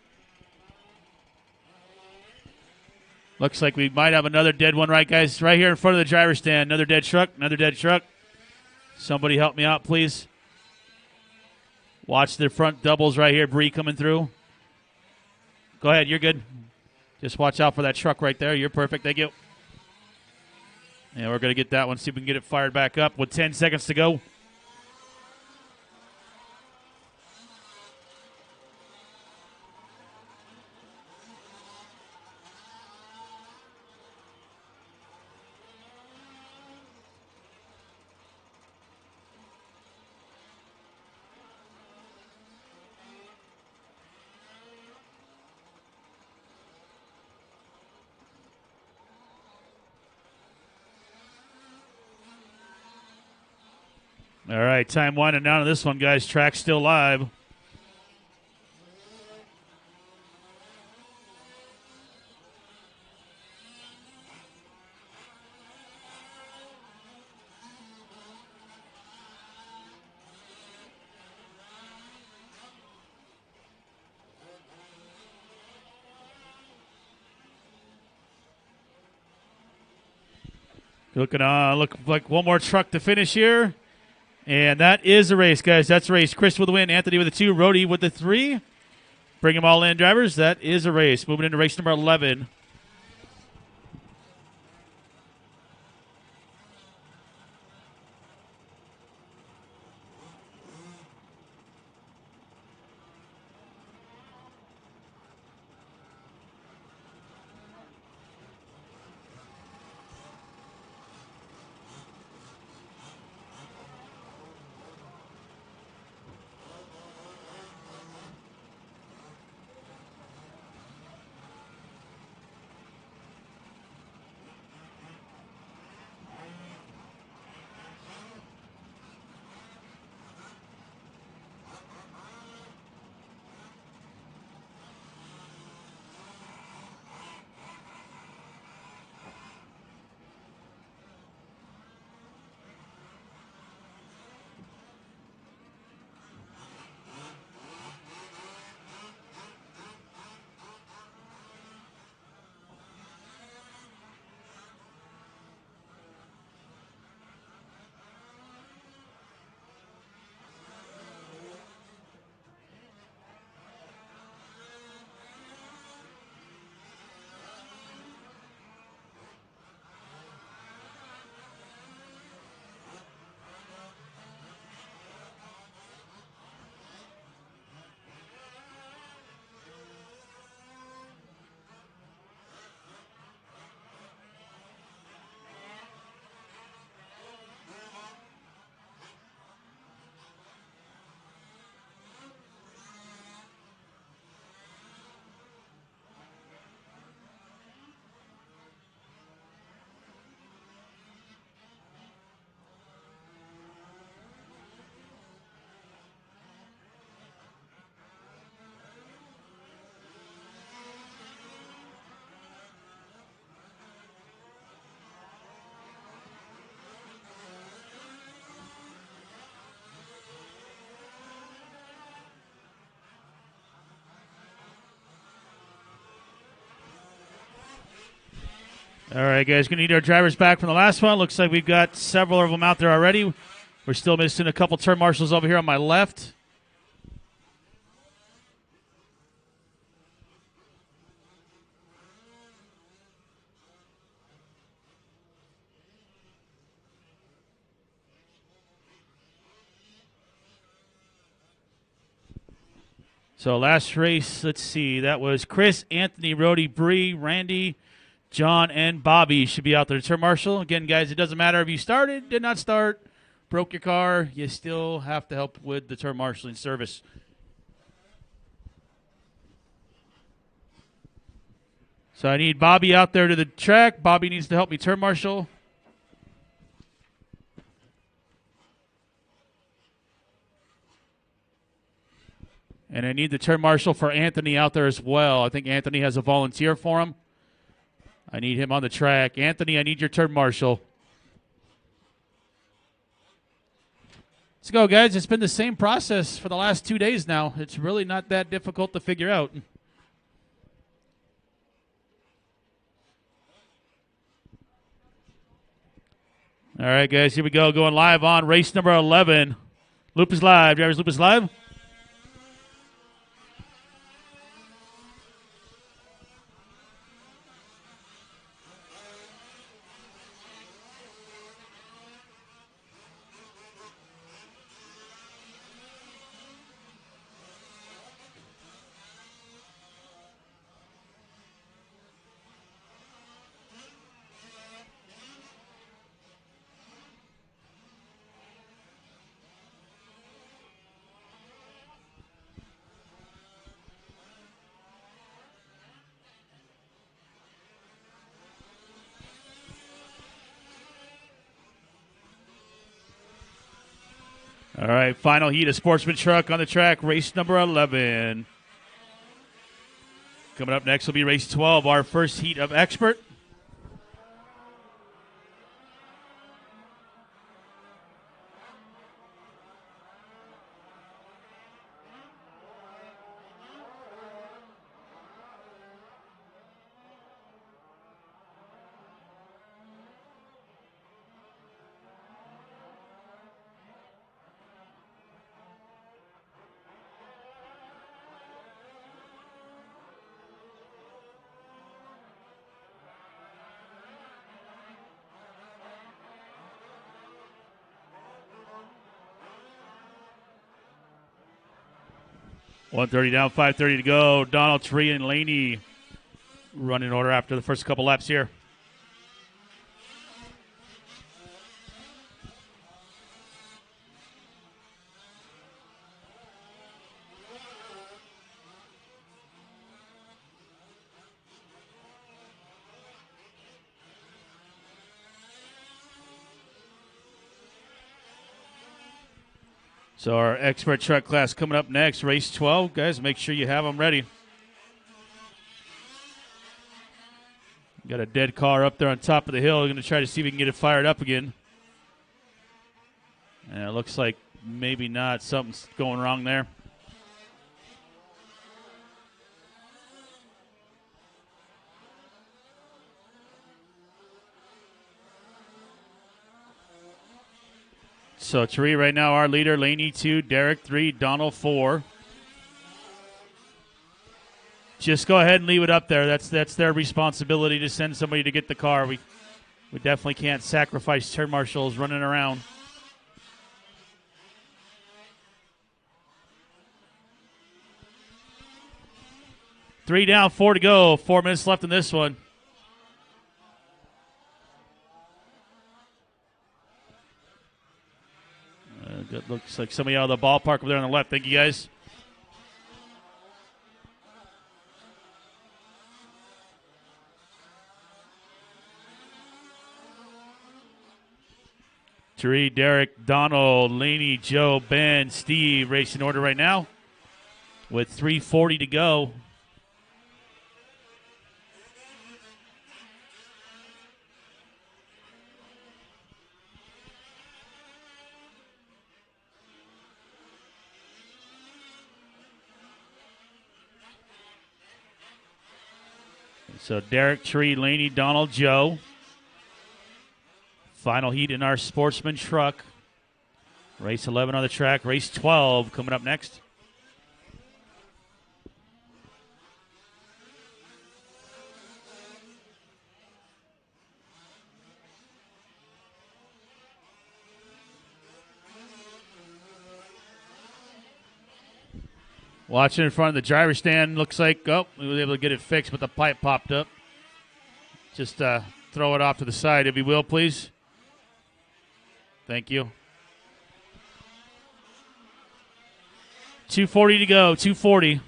Looks like we might have another dead one, right, guys? Right here in front of the driver's stand. Another dead truck. Another dead truck. Somebody help me out, please. Watch the front doubles right here. Bree coming through. Go ahead. You're good. Just watch out for that truck right there. You're perfect. Thank you. Yeah, we're going to get that one. See if we can get it fired back up with 10 seconds to go. All right, time winding down on this one, guys. Track still live. Look like one more truck to finish here. And that is a race, guys. That's a race. Chris with the win, Anthony with the 2, Rody with the 3. Bring them all in, drivers. That is a race. Moving into race number 11. All right, guys, going to need our drivers back from the last one. Looks like we've got several of them out there already. We're still missing a couple turn marshals over here on my left. So last race, let's see, that was Chris, Anthony, Rody, Bree, Randy, John, and Bobby should be out there to turn marshal. Again, guys, it doesn't matter if you started, did not start, broke your car, you still have to help with the turn marshaling service. So I need Bobby out there to the track. Bobby needs to help me turn marshal. And I need the turn marshal for Anthony out there as well. I think Anthony has a volunteer for him. I need him on the track. Anthony, I need your turn marshal. Let's go, guys. It's been the same process for the last 2 days now. It's really not that difficult to figure out. All right, guys, here we go. Going live on race number 11. Loop is live. Drivers, loop is live. All right, final heat of Sportsman Truck on the track, race number 11. Coming up next will be race 12, our first heat of Expert. 1:30 down, 5:30 to go. Donald, Tree, and Laney running order after the first couple laps here. So our expert truck class coming up next, race 12. Guys, make sure you have them ready. Got a dead car up there on top of the hill. We're going to try to see if we can get it fired up again. And it looks like maybe not. Something's going wrong there. So Tree right now, our leader, Laney 2, Derek 3, Donald 4. Just go ahead and leave it up there. That's their responsibility to send somebody to get the car. We definitely can't sacrifice turn marshals running around. Three down, 4 to go. 4 minutes left in this one. That looks like somebody out of the ballpark over there on the left. Thank you, guys. Tree, Derek, Donald, Laney, Joe, Ben, Steve, racing order right now with 3:40 to go. So Derek, Tree, Laney, Donald, Joe. Final heat in our sportsman truck. Race 11 on the track. Race 12 coming up next. Watching in front of the driver's stand, looks like, oh, we were able to get it fixed, but the pipe popped up. Just throw it off to the side, if you will, please. Thank you. 2:40 to go, 2:40.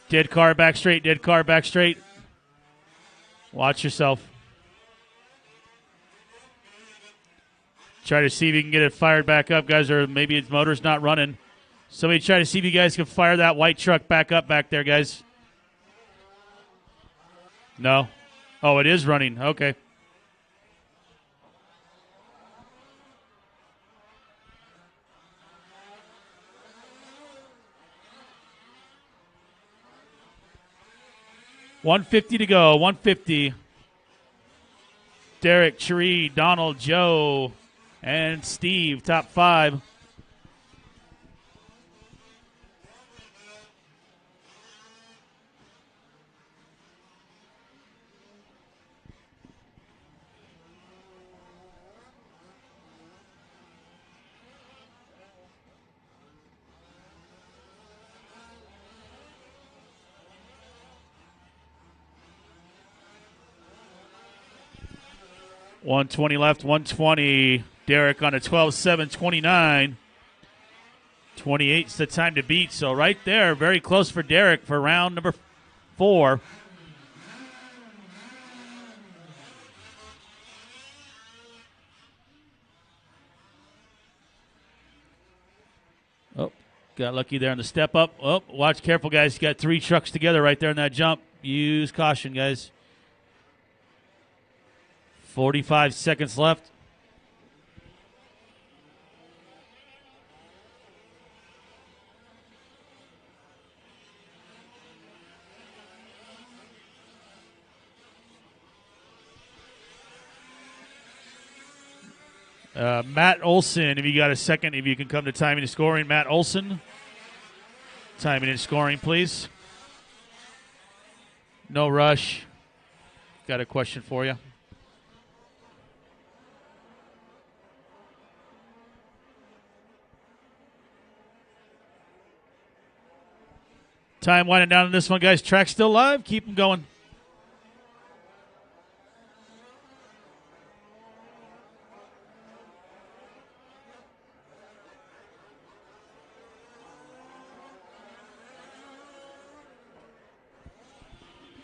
Dead car back straight, dead car back straight. Watch yourself. Try to see if you can get it fired back up, guys, or maybe its motor's not running. Somebody try to see if you guys can fire that white truck back up back there, guys. No? Oh, it is running. Okay. $150 to go. 150. Derek, Tree, Donald, Joe, and Steve, top 5. $120 left, 120. Derek on a 12.729. 28's the time to beat. So right there, very close for Derek for round number 4. Oh, got lucky there on the step up. Oh, watch careful, guys. You got 3 trucks together right there in that jump. Use caution, guys. 45 seconds left. Matt Olson, if you got a second, if you can come to timing and scoring. Matt Olson, timing and scoring, please. No rush. got a question for you. Time winding down on this one, guys. Track still live. Keep them going.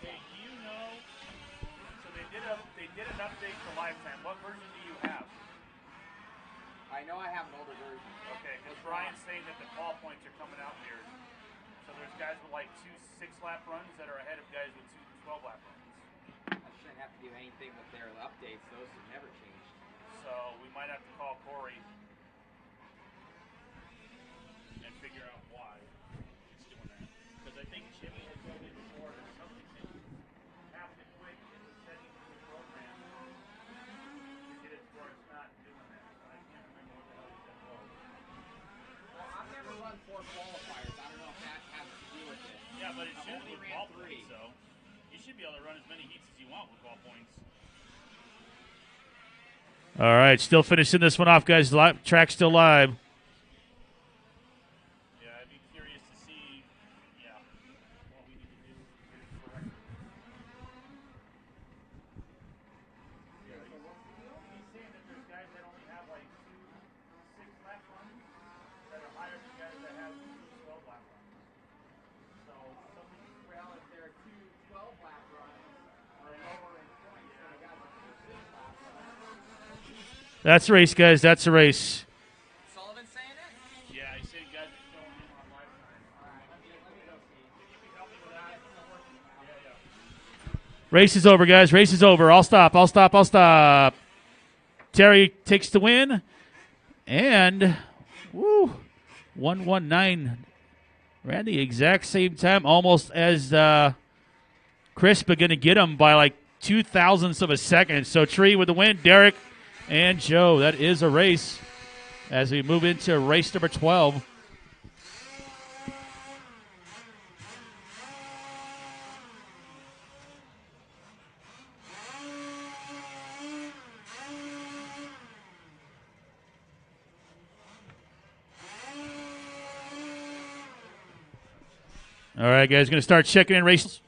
Hey, do you know? So they did an update to Lifetime. What version do you have? I know I have an older version. Okay, because Brian's saying that the Qual points are coming out weird. So there's guys with like 2 6-lap runs that are ahead of guys with 2 12-lap runs. I shouldn't have to do anything with their updates. Those have never changed. So we might have to call Corey and figure out why it's doing that. Because I think Jimmy had told me before that something that you have to quick in the settings of the program to get it to where it's not doing that. I can't remember what the hell he said was. Well, I've never run 4 qualifiers. I don't know if that has to do with it. Yeah, but it I've should only be ran ball 3. points, so you should be able to run as many heats as you want with ball points. All right, still finishing this one off, guys. Track still live. Yeah, I'd be curious to see, what we need to do to get it corrected. Yeah, he's saying that there's guys that only have like 2 6-lap runs that are higher than guys that have 2 12-lap runs. So something. Well, if there are 2 12-lap runs are lower in points than a guy with 2 6-lap runs. That's a race, guys. That's a race. Sullivan saying it? Yeah, he's saying guys are showing him on Lifetime. All right, let me go see. If you can help me with that. Yeah. Race is over, guys. Race is over. I'll stop. I'll stop. I'll stop. Terry takes the win. And, 1:19. Ran the exact same time, almost as Chris, but going to get him by like 0.02 of a second. So Tree with the win. Derek and Joe. That is a race as we move into race number 12. All right, guys, going to start checking in races.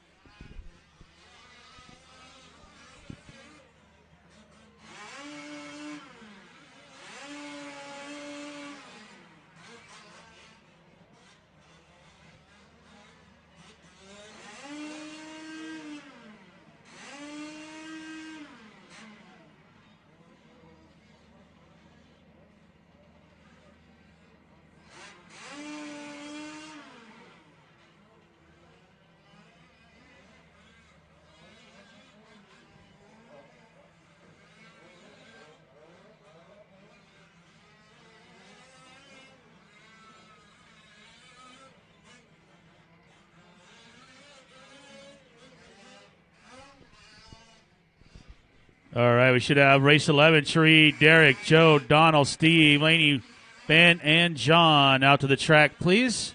All right, we should have race 11, Tree, Derek, Joe, Donald, Steve, Laney, Ben, and John out to the track, please.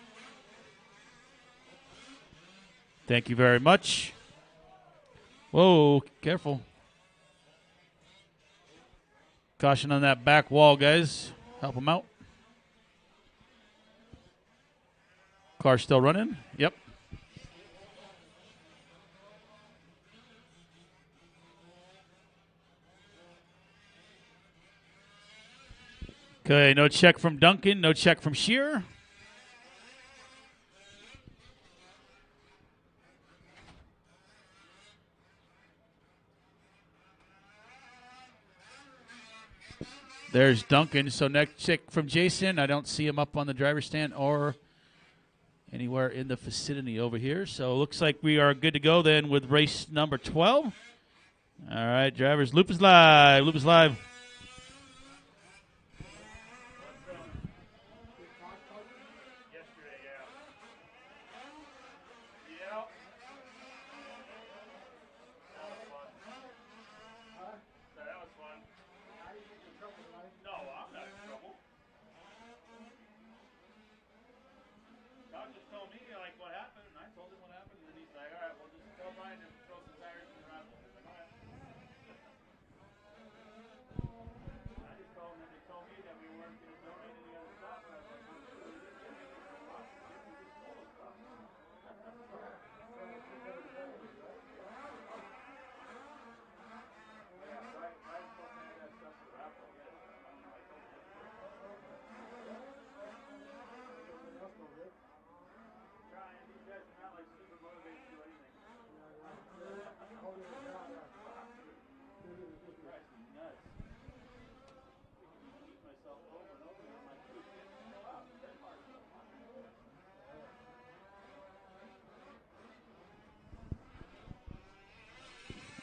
Thank you very much. Whoa, careful. Caution on that back wall, guys. Help them out. Car still running? Yep. Okay, no check from Duncan, no check from Shearer. There's Duncan, so next check from Jason. I don't see him up on the driver's stand or anywhere in the vicinity over here. So it looks like we are good to go then with race number 12. All right, drivers, loop is live, loop is live. Yesterday, yeah. Yep. That was fun. That was fun. No, I'm not in trouble. Doc just told me like what happened, and I told him what happened, and then he's like, "All right, well just tell Brian to throw some tires in the raffle." He's like, "All right."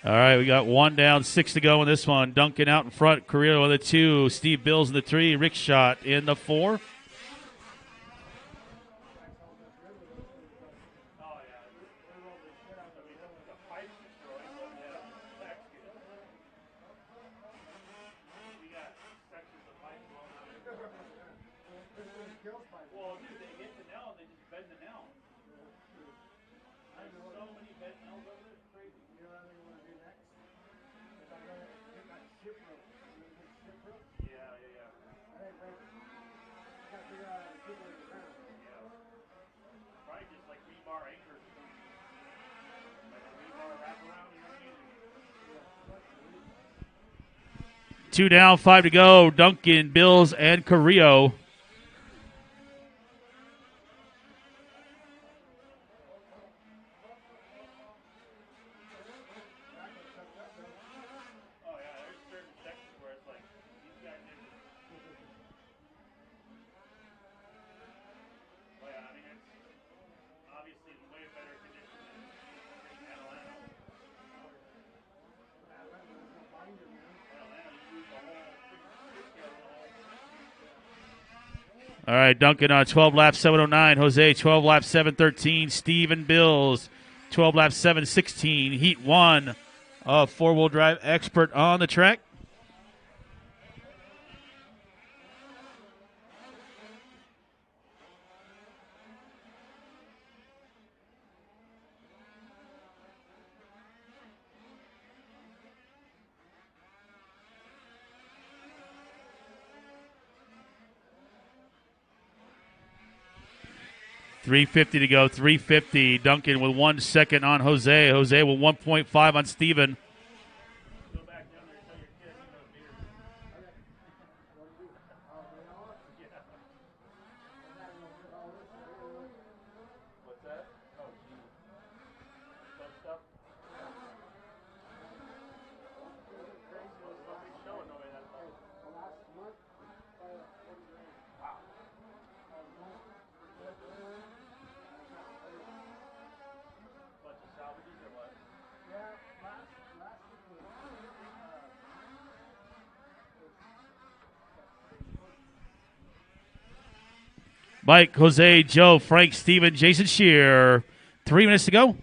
All right, we got 1 down, 6 to go in this one. Duncan out in front, Carrillo in the 2, Steve Bills in the 3, Rick Shot in the 4. Two down, 5 to go. Duncan, Bills, and Carrillo. All right, Duncan on 12 laps, 7:09. Jose, 12 laps, 7:13. Steven Bills, 12 laps, 7:16. Heat 1 of four-wheel drive expert on the track. .350 to go, 350. Duncan with 1 second on Jose. Jose with 1.5 on Steven. Mike, Jose, Joe, Frank, Steven, Jason Shear. 3 minutes to go.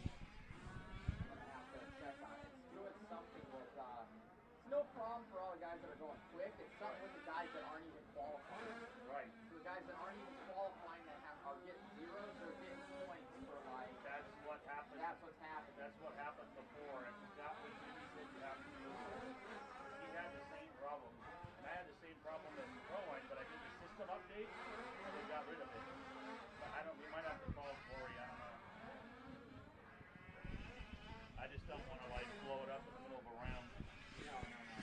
We might have to call Corey. I don't know. I just don't want to blow it up in the middle of a round.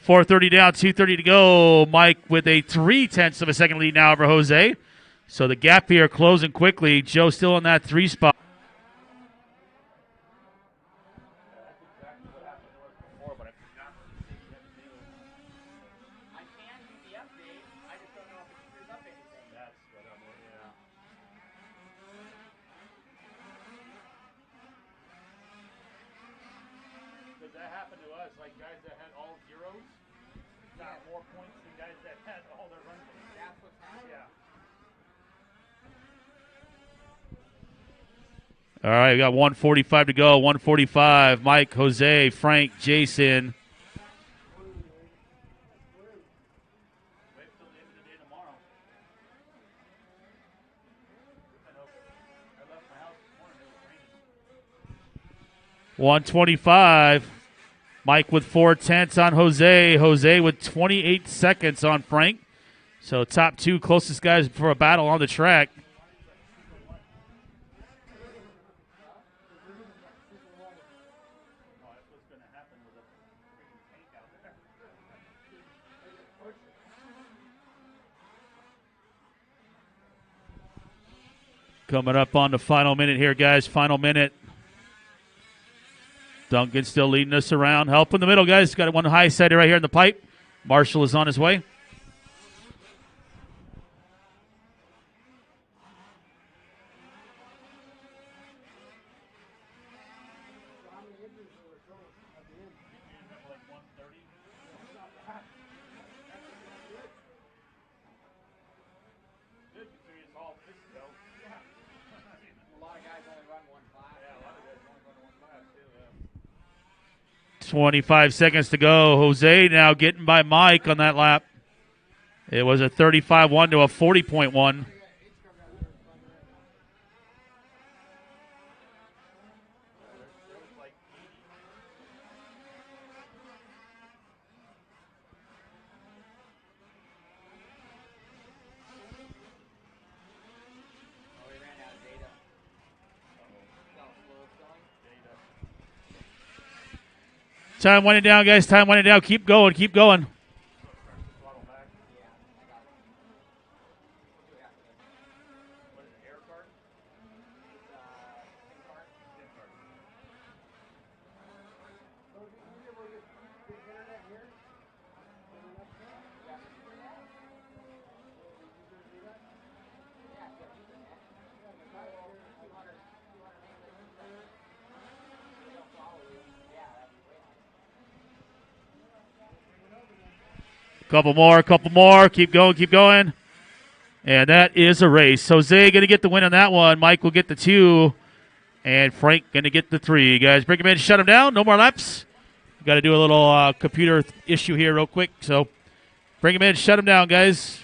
4:30 down, 2:30 to go. Mike with a 0.3 of a second lead now over Jose. So the gap here closing quickly. Joe still in that 3 spot. That's exactly what happened to us before, but I forgot what you said you had to do. I can do the update. I just don't know if it screws up anything. That's what I'm looking at. Because that happened to us, like guys that had all zeros got more points than guys that had all their run points. That's what's happening. Yeah. All right, we got 1:45 to go. 1:45. Mike, Jose, Frank, Jason. Wait till the end of the day tomorrow. I left my house this morning, it was raining. 1:25. Mike with 4/10 on Jose. Jose with 28 seconds on Frank. So top 2 closest guys for a battle on the track. Coming up on the final minute here, guys. Final minute. Duncan still leading us around. Help in the middle, guys. Got one high sighted right here in the pipe. Marshall is on his way. 25 seconds to go. Jose now getting by Mike on that lap. It was a 35.1 to a 40.1. Time winding down, guys. Time winding down. Keep going. Keep going. Couple more. Keep going. And that is a race. Jose going to get the win on that one. Mike will get the 2. And Frank going to get the 3. Guys, bring him in, shut him down. No more laps. Got to do a little computer issue here real quick. So bring him in, shut him down, guys.